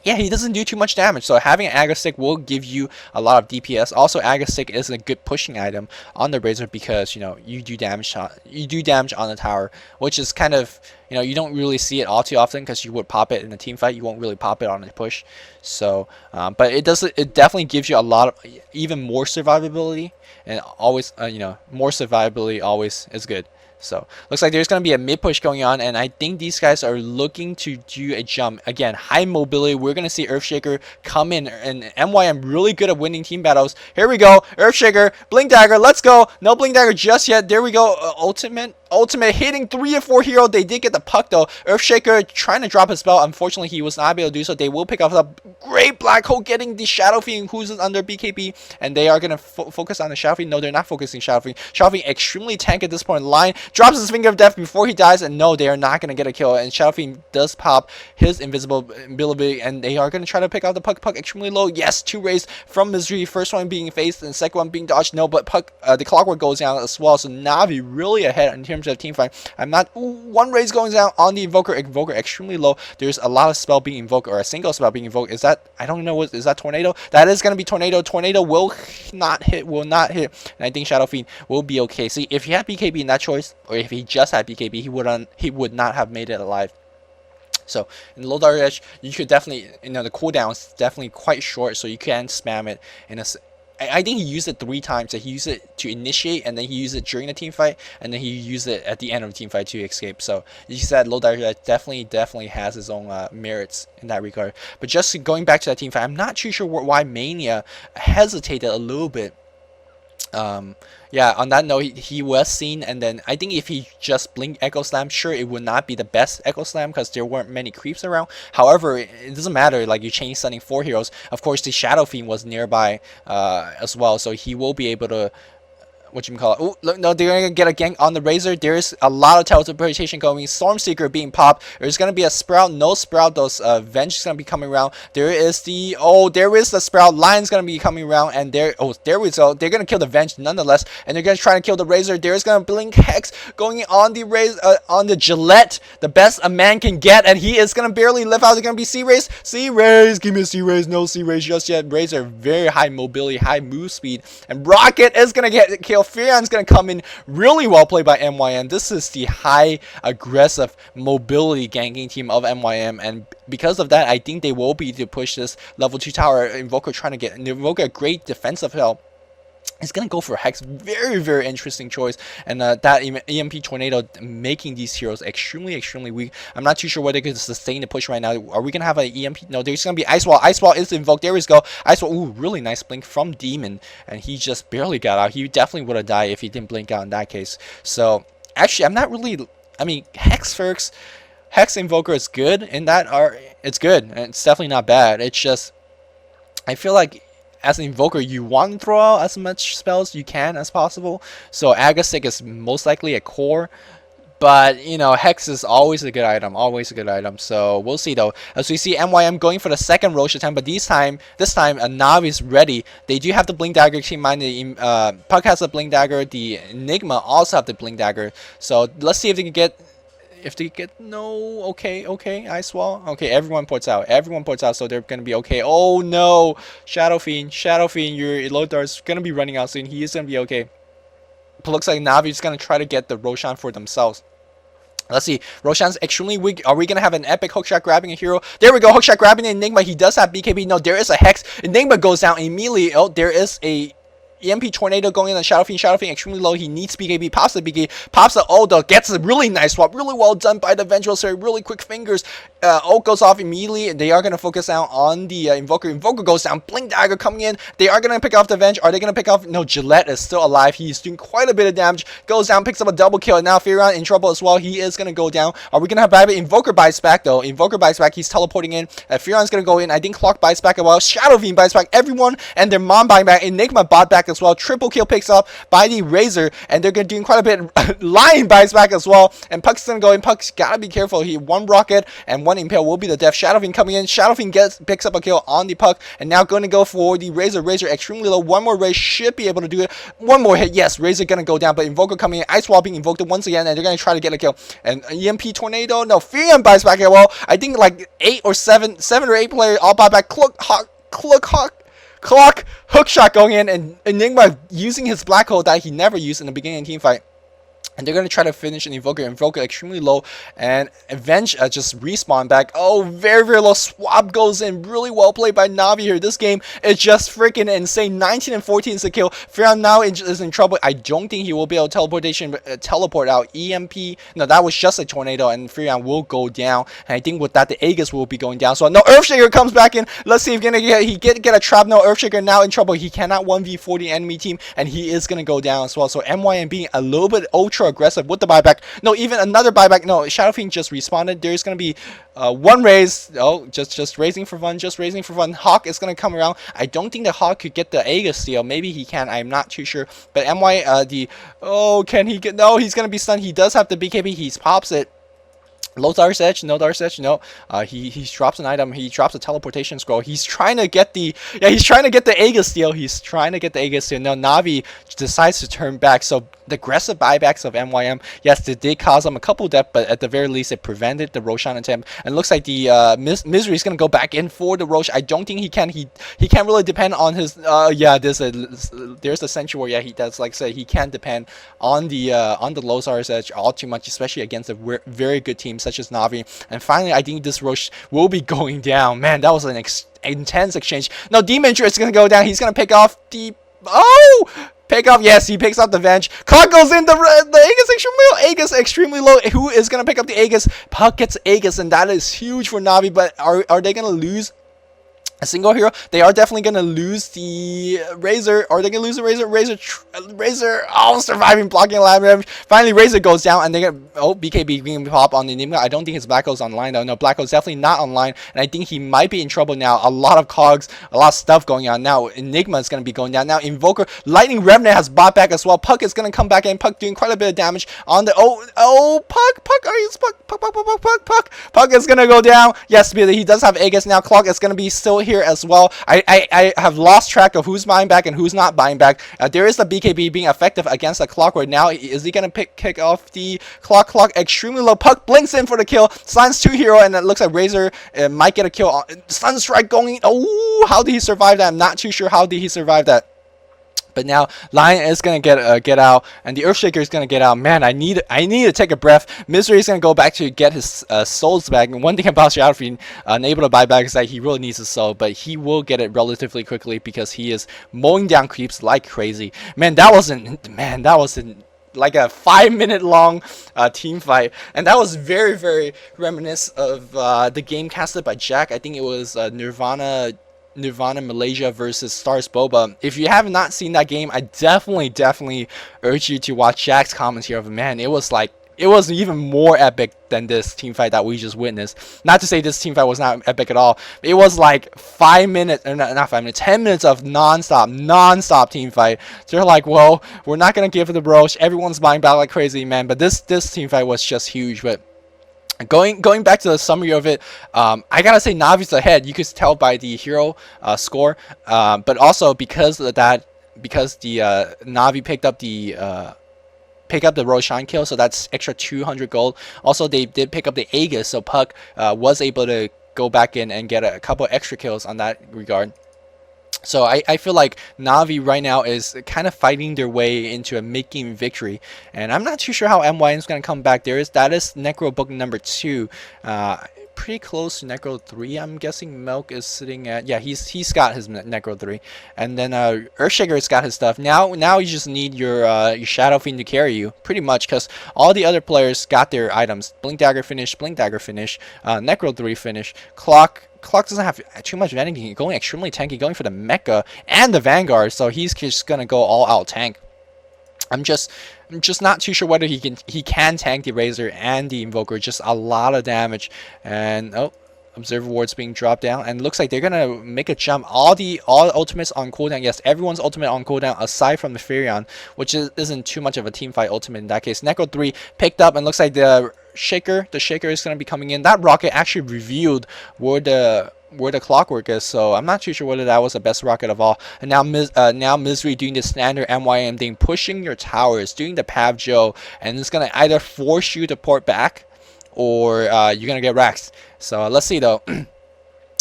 yeah, he doesn't do too much damage, so having an Aga Stick will give you a lot of DPS. Also, Aga Stick is a good pushing item on the Razor because, you know, you do damage on the tower, which is kind of, you know, you don't really see it all too often because you would pop it in a team fight. You won't really pop it on a push. So, but it definitely gives you a lot of, even more survivability, and always, you know, more survivability always is good. So looks like there's going to be a mid push going on, and I think these guys are looking to do a jump. Again, high mobility. We're going to see Earthshaker come in, and MYM really good at winning team battles. Here we go. Earthshaker, Blink Dagger, let's go. No Blink Dagger just yet. There we go. Ultimate hitting 3 or 4 hero. They did get the puck though. Earthshaker trying to drop his spell. Unfortunately, he was not able to do so. They will pick up the great Black Hole, getting the Shadow Fiend, who's under BKB, and they are going to focus on the Shadow Fiend. No, they're not focusing Shadow Fiend. Shadow Fiend extremely tank at this point in the line. Drops his Finger of Death before he dies, and no, they are not going to get a kill. And Shadow Fiend does pop his invisible ability, and they are going to try to pick out the puck. Puck extremely low. Yes, 2 rays from Misery. First one being faced, and the second one being dodged. No, but puck, the Clockwork goes down as well. So Navi really ahead in terms of team fight. I'm not. Ooh, 1 raise going down on the Invoker. Invoker extremely low. There's a lot of spell being invoked, or a single spell being invoked. Is that? I don't know. What is that? Tornado? That is going to be Tornado. Tornado will not hit. Will not hit. And I think Shadow Fiend will be okay. See, if he had BKB in that choice, or if he just had BKB, he would not have made it alive. So in low Dark Edge, you could definitely, you know, the cooldown is definitely quite short, so you can spam it in a. I think he used it 3 times. So he used it to initiate, and then he used it during the team fight, and then he used it at the end of the team fight to escape. So you said low Dark Edge definitely has his own merits in that regard. But just going back to that team fight, I'm not too sure why Mania hesitated a little bit. Yeah, on that note, he was seen, and then I think if he just blinked Echo Slam, sure, it would not be the best Echo Slam because there weren't many creeps around. However, it doesn't matter, like, you change stunning 4 heroes. Of course, the Shadow Fiend was nearby as well, so he will be able to, oh, look, no, they're gonna get a gank on the Razor. There's a lot of teleportation going. Stormseeker being popped. There's gonna be a Sprout. No Sprout. Those Venge is gonna be coming around. There is the Sprout. Lion's gonna be coming around, and there we go. They're gonna kill the Venge nonetheless, and they're gonna try to kill the Razor. There's gonna blink Hex going on the on the Gillette, the best a man can get, and he is gonna barely live out. They're gonna be C-Rays. C-Rays, give me a C-Rays. No C-Rays just yet. Razor very high mobility, high move speed, and Rocket is gonna get killed. Furion's going to come in really well played by MYM. This is the high aggressive mobility ganking team of MYM, and because of that, I think they will be to push this level 2 tower. Invoker trying to get Invoker a great defensive help. It's going to go for Hex. Very, very interesting choice. And that EMP Tornado making these heroes extremely weak. I'm not too sure whether they could sustain the push right now. Are we going to have an EMP? No, there's going to be Ice Wall. Ice Wall is invoked. There we go. Ice Wall. Ooh, really nice blink from Demon. And he just barely got out. He definitely would have died if he didn't blink out in that case. So, actually, I'm not really... I mean, Hex Invoker is good in that. It's good. And it's definitely not bad. It's just... I feel like... as an Invoker, you want to throw out as much spells you can as possible. So Agastic is most likely a core. But, you know, Hex is always a good item. Always a good item. So we'll see though. As we see MYM going for the second Roche attempt. But this time a Navi is ready. They do have the Blink Dagger. Keep in mind the Puck has a Blink Dagger. The Enigma also have the Blink Dagger. So let's see if they can get... no, okay, Ice Wall. Okay, everyone ports out, so they're gonna be okay. Oh no, Shadow Fiend, your Elodar's gonna be running out soon. He is gonna be okay. But looks like Navi's gonna try to get the Roshan for themselves. Let's see. Roshan's extremely weak. Are we going to have an epic hookshot grabbing a hero? There we go. Hookshot grabbing Enigma. He does have BKB. No, there is a Hex. Enigma goes down immediately. Oh, there is a EMP Tornado going in on Shadow Fiend. Shadow Fiend extremely low. He needs BKB. Pops the BKB. Pops the ult. Gets a really nice swap. Really well done by the Vengeful Sir. Really quick fingers. Ult goes off immediately. They are going to focus out on the Invoker. Invoker goes down. Blink Dagger coming in. They are going to pick off the Venge. Are they going to pick off? No, Gillette is still alive. He's doing quite a bit of damage. Goes down. Picks up a double kill. And now Furion in trouble as well. He is going to go down. Are we going to have buyback? Invoker bites back though. Invoker bites back. He's teleporting in. Furion's going to go in. I think Clock bites back as well. Shadow Fiend bites back. Everyone and their mom biting back. Enigma bot back as well. Triple kill picks up by the Razor, and they're going to do quite a bit. Lion bites back as well, and Puck's going to go in. Puck's got to be careful. He one rocket and one impale will be the death. Shadow Fiend coming in. Shadow Fiend picks up a kill on the Puck, and now going to go for the Razor. Razor extremely low. One more raise should be able to do it. One more hit. Yes, Razor going to go down, but Invoker coming in. Ice Wall being invoked once again, and they're going to try to get a kill. And EMP Tornado. No, Furion bites back as well. I think like 7 or 8 players all bite back. Clock, hookshot going in, and Enigma using his black hole that he never used in the beginning of the team fight. And they're going to try to finish an Invoker. Invoker extremely low. And Avenge just respawn back. Oh, very, very low. Swap goes in. Really well played by Navi here. This game is just freaking insane. 19 and 14 is the kill. Furion now is in trouble. I don't think he will be able to teleport out. EMP. No, that was just a tornado. And Furion will go down. And I think with that, the Aegis will be going down. So, no, Earthshaker comes back in. Let's see if he get a trap. No, Earthshaker now in trouble. He cannot 1v4 the enemy team. And he is going to go down as well. So, MYM being a little bit ultra aggressive with the buyback. No, even another buyback. No, Shadow Fiend just responded. There's going to be one raise. Oh, just raising for fun. Just raising for fun. Hawk is going to come around. I don't think the Hawk could get the Aegis steal. Maybe he can. I'm not too sure. But can he get? No, he's going to be stunned. He does have the BKB. He pops it. Low Dark's Edge, no Dark's Edge, no. He drops an item. He drops a teleportation scroll. He's trying to get the Aegis steal. He's trying to get the Aegis steal. Now Navi decides to turn back. So the aggressive buybacks of MYM, yes, they did cause them a couple deaths, but at the very least it prevented the Roshan attempt. And it looks like the Misery is gonna go back in for the Rosh. I don't think he can. He can't really depend on his. There's a Sentry War. Yeah, he does. Like I said, he can't depend on the Low Dark's Edge all too much, especially against a very good team such as Navi. And finally, I think this Rosh will be going down. Man, that was an intense exchange. No, Demon is going to go down. He's going to pick off the... Oh! Pick up, yes, he picks up the Venge. Clock goes in, the Aegis extremely low. Aegis extremely low. Who is going to pick up the Aegis? Puck gets Aegis, and that is huge for Navi, but are they going to lose a single hero? They are definitely going to lose the Razor. Are they going to lose the Razor? Razor, oh, surviving, blocking lab damage. Finally, Razor goes down, and they get, BKB being pop on the Enigma. I don't think his Black Hole's online, though. No, Black Hole's definitely not online, and I think he might be in trouble now. A lot of cogs, a lot of stuff going on now. Enigma is going to be going down. Now, Invoker, Lightning Revenant has bought back as well. Puck is going to come back in. Puck doing quite a bit of damage on the, Puck is going to go down. Yes, he does have Aegis now. Clock is going to be still here as well. I have lost track of who's buying back and who's not buying back. There is the BKB being effective against the Clock right now. Is he going to kick off the Clock? Clock extremely low. Puck blinks in for the kill. Slams 2 hero, and it looks like Razor might get a kill. Sunstrike going. Oh, how did he survive that? I'm not too sure how did he survive that. But now Lion is gonna get out, and the Earthshaker is gonna get out. Man, I need to take a breath. Misery is gonna go back to get his souls back. And one thing about Shadow Fiend unable to buy back is that he really needs his soul, but he will get it relatively quickly because he is mowing down creeps like crazy. Man, that wasn't like a 5-minute long team fight, and that was very, very reminiscent of the game casted by Jack. I think it was Nirvana Malaysia versus Stars Boba. If you have not seen that game, I definitely urge you to watch Jack's commentary of it. Man, it was even more epic than this team fight that we just witnessed. Not to say this team fight was not epic at all. It was like 5 minutes, or not 5 minutes, 10 minutes of non-stop team fight. So they're like, well, we're not gonna give it the Roche. Everyone's buying back like crazy, man. But this team fight was just huge. But going back to the summary of it, I gotta say Navi's ahead. You could tell by the hero score, but also because of that, because the Navi picked up the Roshan kill, so that's extra 200 gold. Also, they did pick up the Aegis, so Puck was able to go back in and get a couple extra kills on that regard. So I feel like Navi right now is kind of fighting their way into a mid-game victory, and I'm not too sure how MYM is going to come back. That is Necro book number 2, pretty close to Necro 3. I'm guessing Milk is sitting at, yeah, he's got his Necro 3, and then Earthshaker's got his stuff. Now you just need your Shadow Fiend to carry you pretty much, because all the other players got their items. Blink Dagger finish, Necro 3 finish, Clock doesn't have too much of anything. Going extremely tanky, going for the Mecha and the Vanguard, so he's just gonna go all out tank. I'm just not too sure whether he can tank the Razor and the Invoker. Just a lot of damage, and oh, Observer Ward's being dropped down, and looks like they're gonna make a jump. All ultimates on cooldown. Yes, everyone's ultimate on cooldown aside from the Furion, which isn't too much of a team fight ultimate in that case. Necro 3 picked up, and looks like the Shaker is gonna be coming in. That rocket actually revealed where the clockwork is, so I'm not too sure whether that was the best rocket of all. And now Misery doing the standard MYM thing, pushing your towers, doing the Pav Joe, and it's gonna either force you to port back, or you're gonna get wrecked. So let's see though.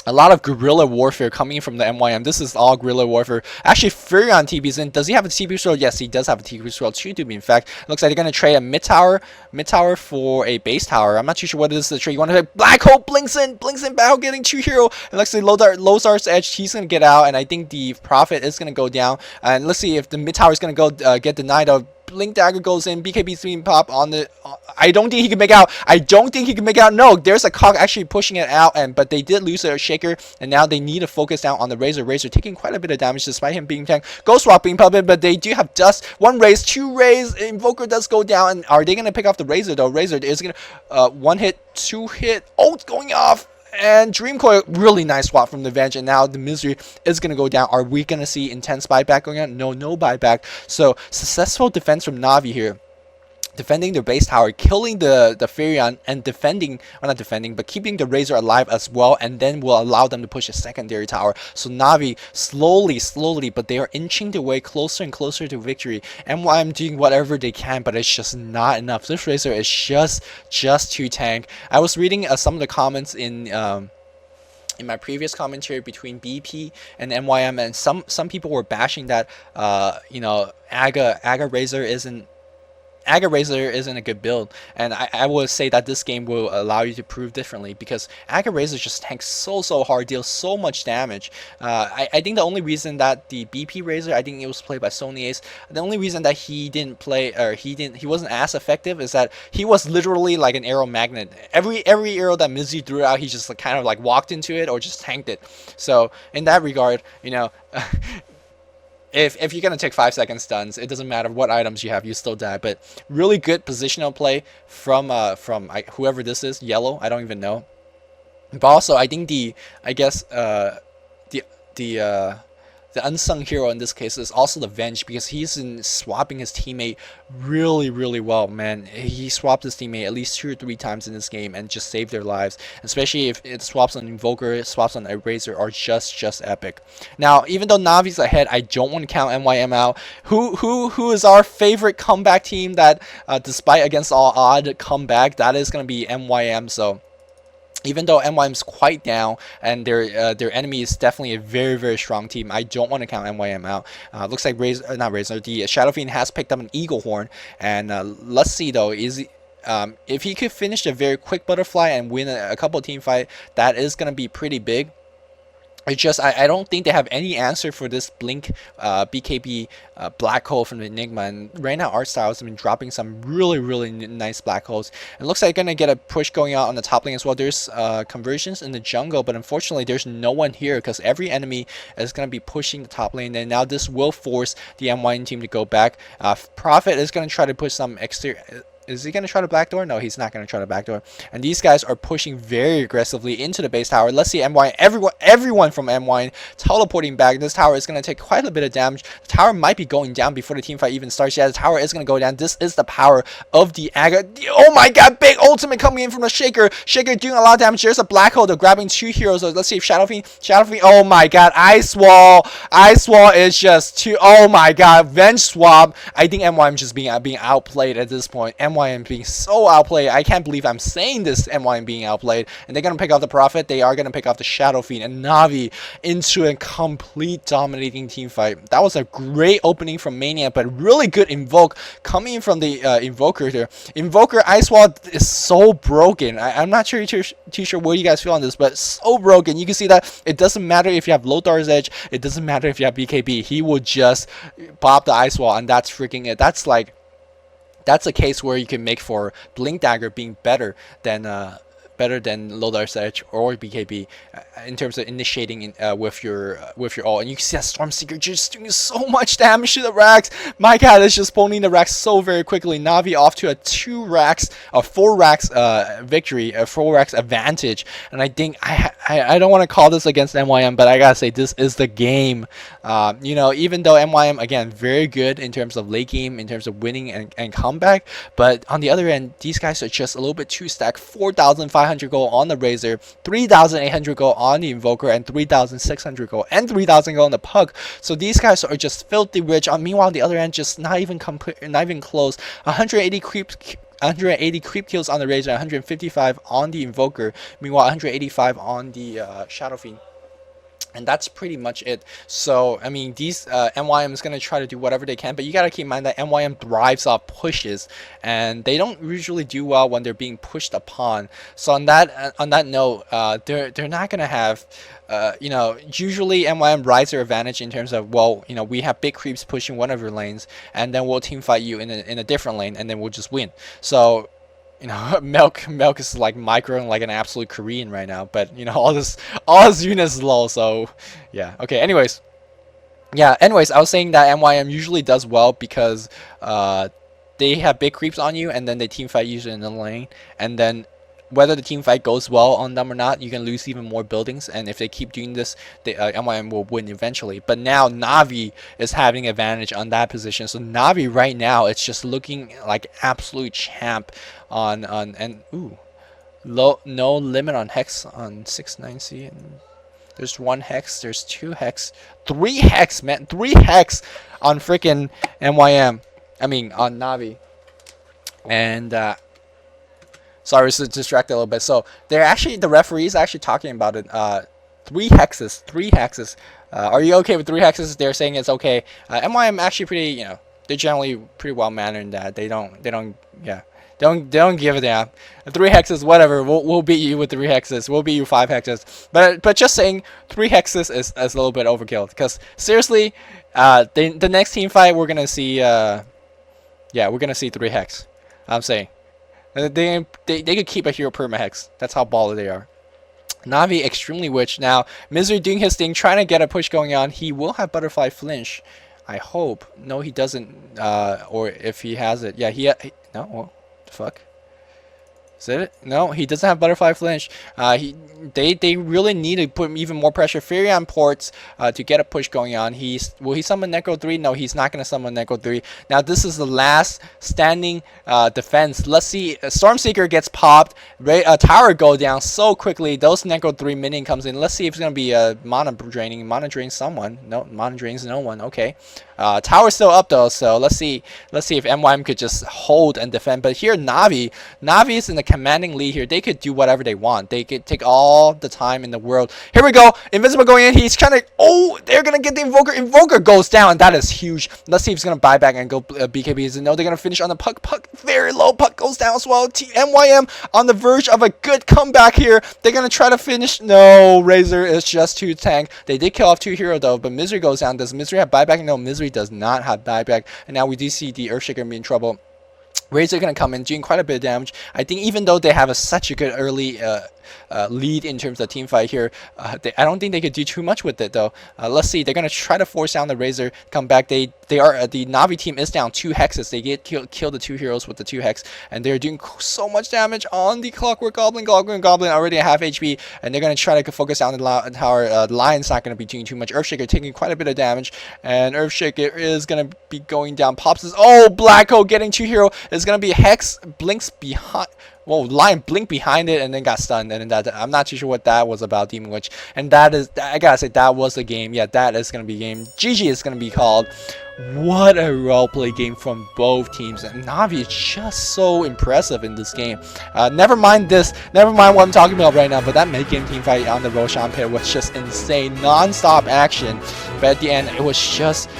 A lot of guerrilla warfare coming from the MYM. This is all guerrilla warfare. Actually, Furion TP's in. Does he have a TP scroll? Yes, he does have a TP scroll. 2 to be in fact. Looks like they're gonna trade a mid tower for a base tower. I'm not too sure what this is the trade. You want to say Black Hole blinks in, battle getting 2 hero. And looks like Lozar's edge. He's gonna get out, and I think the Prophet is gonna go down. And let's see if the mid tower is gonna go get denied. Blink Dagger goes in. BKB stream pop on the. I don't think he can make out. No, there's a Cog actually pushing it out, but they did lose their Shaker, and now they need to focus down on the Razor. Razor taking quite a bit of damage despite him being tank. Ghost Rock being puppet, but they do have Dust. 1 raise, 2 raise. Invoker does go down, and are they gonna pick off the Razor though? Razor is gonna 1 hit, 2 hit. Oh, it's going off. And Dream Coil, really nice swap from the Venge, and now the Misery is going to go down. Are we going to see intense buyback going on? No buyback. So, successful defense from Navi here. Defending their base tower, killing the Furion, and keeping the Razor alive as well, and then will allow them to push a secondary tower. So Navi, slowly, but they are inching their way closer and closer to victory. MYM doing whatever they can, but it's just not enough. This Razor is just too tank. I was reading some of the comments in my previous commentary between BP and MYM, and some people were bashing that Aga Razor isn't a good build, and I would say that this game will allow you to prove differently, because Aga Razor just tanks so hard, deals so much damage. I think the only reason that the BP Razor, I think it was played by Sony Ace, the only reason that he didn't play, or he wasn't as effective, is that he was literally like an arrow magnet. Every arrow that Mizu threw out, he just kind of like walked into it or just tanked it. So in that regard, if you're gonna take 5-second stuns, it doesn't matter what items you have, you still die. But really good positional play from whoever this is, Yellow. I don't even know. But also, I think the unsung hero in this case is also the Venge, because he's in swapping his teammate really well, man. He swapped his teammate at least 2 or 3 times in this game and just saved their lives, especially if it swaps on Invoker, swaps on a Razor, are just epic. Now, even though Navi's ahead, I don't want to count MYM out. Who is our favorite comeback team that despite against all odd comeback? That is going to be MYM. So even though MYM's quite down, and their enemy is definitely a very strong team, I don't want to count MYM out. Looks like the Shadow Fiend has picked up an Eagle Horn, and let's see though, if he could finish a very quick butterfly and win a couple team fight, that is gonna be pretty big. It's just I don't think they have any answer for this Blink BKB black hole from the Enigma, and right now Art Style has been dropping some really nice black holes. It looks like they're gonna get a push going out on the top lane as well. There's conversions in the jungle, but unfortunately there's no one here because every enemy is gonna be pushing the top lane, and now this will force the MYN team to go back. Prophet is gonna try to push some exterior. Is he going to try to backdoor? No, he's not going to try to backdoor. And these guys are pushing very aggressively into the base tower. Let's see MYN, everyone from MYN teleporting back. This tower is going to take quite a bit of damage. The tower might be going down before the team fight even starts. Yeah, the tower is going to go down. This is the power of the Aga. Oh my god, big ultimate coming in from the Shaker. Shaker doing a lot of damage. There's a black hole. They're grabbing 2 heroes. So let's see if Shadow Fiend, oh my god, Ice Wall is just too, oh my god, Venge swap. I think MYM just being outplayed at this point. MYM being so outplayed. I can't believe I'm saying this, MYM being outplayed. And they're going to pick off the Prophet. They are going to pick off the Shadow Fiend and Navi into a complete dominating team fight. That was a great opening from Maniac, but really good Invoke coming from the Invoker there. Invoker Ice Wall is so broken. I'm not sure too sure what you guys feel on this, but so broken. You can see that it doesn't matter if you have low Dar's Edge. It doesn't matter if you have BKB. He will just pop the Ice Wall, and that's freaking it. That's a case where you can make for Blink Dagger being better than Lodar's Edge or BKB in terms of initiating with your ult. And you can see that Stormseeker just doing so much damage to the Rax. My cat is just pulling the Rax so very quickly. Navi off to a 4 Rax victory, a 4 Rax advantage. And I think I don't want to call this against MYM, but I gotta say this is the game. You know, even though MYM again very good in terms of late game, in terms of winning and comeback, but on the other end, these guys are just a little bit too stacked. 4,500 gold on the Razor, 3,800 gold on the Invoker, and 3,600 gold and 3,000 gold on the Pug. So these guys are just filthy rich. Meanwhile, on the other end, just not even close. 180 creep kills on the Razor, 155 on the Invoker. Meanwhile, 185 on the Shadow Fiend. And that's pretty much it. So, I mean, these MYM is going to try to do whatever they can, but you got to keep in mind that MYM thrives off pushes, and they don't usually do well when they're being pushed upon. So on that note, they're not going to have, you know, usually MYM rides their advantage in terms of, well, you know, we have big creeps pushing one of your lanes, and then we'll team fight you in a different lane, and then we'll just win. So, you know, Milk is like microing like an absolute Korean right now, but you know, all his units is low, so yeah. Okay, anyways, I was saying that MYM usually does well because they have big creeps on you, and then they team fight usually in the lane, and then whether the team fight goes well on them or not, you can lose even more buildings, and if they keep doing this, the MYM will win eventually. But now Navi is having advantage on that position, so Navi right now it's just looking like absolute champ on and no limit on Hex on 6-9C, and there's 1 Hex, there's 2 Hex, 3 Hex, man, 3 Hex on freaking MYM. I mean on Navi, and sorry to distract a little bit. So the referees actually talking about it. 3 hexes. Are you okay with 3 hexes? They're saying it's okay. MYM actually pretty, you know, they're generally pretty well mannered in that. They don't give a damn. 3 hexes, whatever. We'll beat you with 3 hexes. We'll beat you 5 hexes. But just saying 3 hexes is a little bit overkill. Because seriously, the next team fight we're gonna see. We're gonna see 3 hex. I'm saying. They could keep a hero perma hex. That's how baller they are. Navi extremely witch. Now Misery doing his thing, trying to get a push going on. He will have butterfly flinch, I hope. No, he doesn't. Or if he has it, yeah, no. What the fuck? Is that it? No, he doesn't have butterfly flinch. They really need to put even more pressure. Furion ports to get a push going on. Will he summon Necro 3? No, he's not gonna summon Necro 3. Now this is the last standing defense. Let's see. Stormseeker gets popped. Tower go down so quickly. Those Necro 3 minion comes in. Let's see if it's gonna be a mana draining. Mana drains someone. No, mana drains no one. Okay. Tower's still up though, so let's see if MYM could just hold and defend. But here Navi is in the commanding lead here. They could do whatever they want. They could take all the time in the world. Here we go. Invincible going in. He's trying to. Oh, they're gonna get the Invoker. Invoker goes down, and that is huge. Let's see if he's gonna buy back and go BKBs. No, they're gonna finish on the Puck. Puck very low. Puck goes down as well. MYM on the verge of a good comeback here. They're gonna try to finish. No, Razor is just too tank. They did kill off 2 hero though, but Misery goes down. Does Misery have buyback? No, Misery does not have buyback, and now we do see the Earthshaker be in trouble. Razor gonna come in doing quite a bit of damage. I think even though they have such a good early lead in terms of team fight here, I don't think they could do too much with it though. Let's see. They're gonna try to force down the Razor come back. The Navi team is down 2 hexes. They get kill the 2 heroes with the 2 hex, and they're doing so much damage on the Clockwork Goblin. Goblin already at half HP, and they're gonna try to focus down the tower. The Lion's not gonna be doing too much. Earthshaker taking quite a bit of damage, and Earthshaker is gonna be going down. Pops is Black Hole getting 2 hero. It's gonna be Hex blinks behind. well, Lion blinked behind it and then got stunned, and then that I'm not too sure what that was about, Demon Witch. And that is, I gotta say, that was the game. Yeah, that is gonna be game. GG is gonna be called. What a roleplay game from both teams, and Navi is just so impressive in this game. Never mind what I'm talking about right now, but that mid-game team fight on the Roshan pit was just insane, non-stop action. But at the end, it was just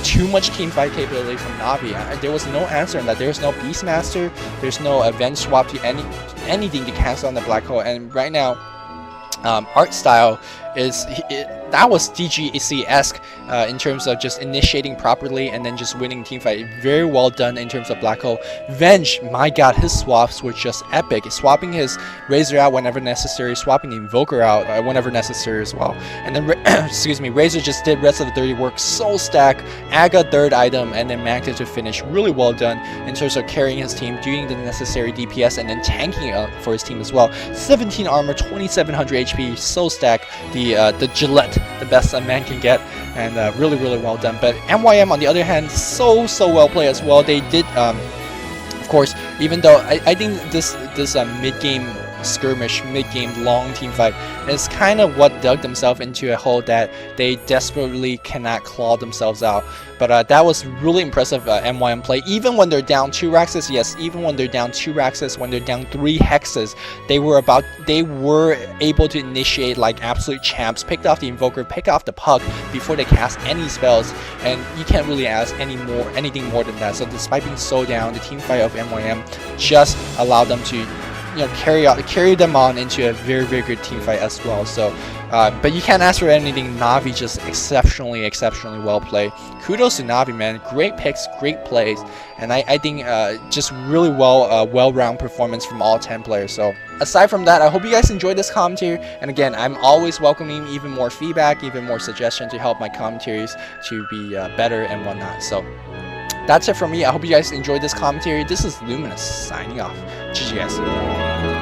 too much team fight capability from Navi. There was no answer in that. There's no Beastmaster, there's no event swap to anything to cancel on the black hole, and right now, art style is that was DGC-esque in terms of just initiating properly and then just winning team fight. Very well done in terms of black hole. Venge, my god, his swaps were just epic. Swapping his Razor out whenever necessary, swapping the Invoker out whenever necessary as well. And then excuse me, Razor just did rest of the dirty work, soul stack, Aga third item, and then managed to finish. Really well done in terms of carrying his team, doing the necessary DPS, and then tanking for his team as well. 17 armor, 2700 HP, soul stack, the Gillette, the best a man can get, and really well done. But MYM on the other hand, so well played as well. They did of course, even though I think this mid-game skirmish, mid-game long team fight is kind of what dug themselves into a hole that they desperately cannot claw themselves out. But that was really impressive MYM play. Even when they're down 2 Raxes, yes, even when they're down 2 Raxes, when they're down 3 Hexes, they were able to initiate like absolute champs, picked off the Invoker, pick off the Puck before they cast any spells, and you can't really ask anything more than that. So despite being so down, the team fight of MYM just allowed them to carry them on into a very good team fight as well. So but you can't ask for anything. Navi just exceptionally well played. Kudos to Navi, man. Great picks, great plays, and I think just really well-rounded performance from all 10 players. So aside from that, I hope you guys enjoyed this commentary, and again, I'm always welcoming even more feedback, even more suggestions to help my commentaries to be better and whatnot. So that's it from me. I hope you guys enjoyed this commentary. This is Luminous signing off. GG guys.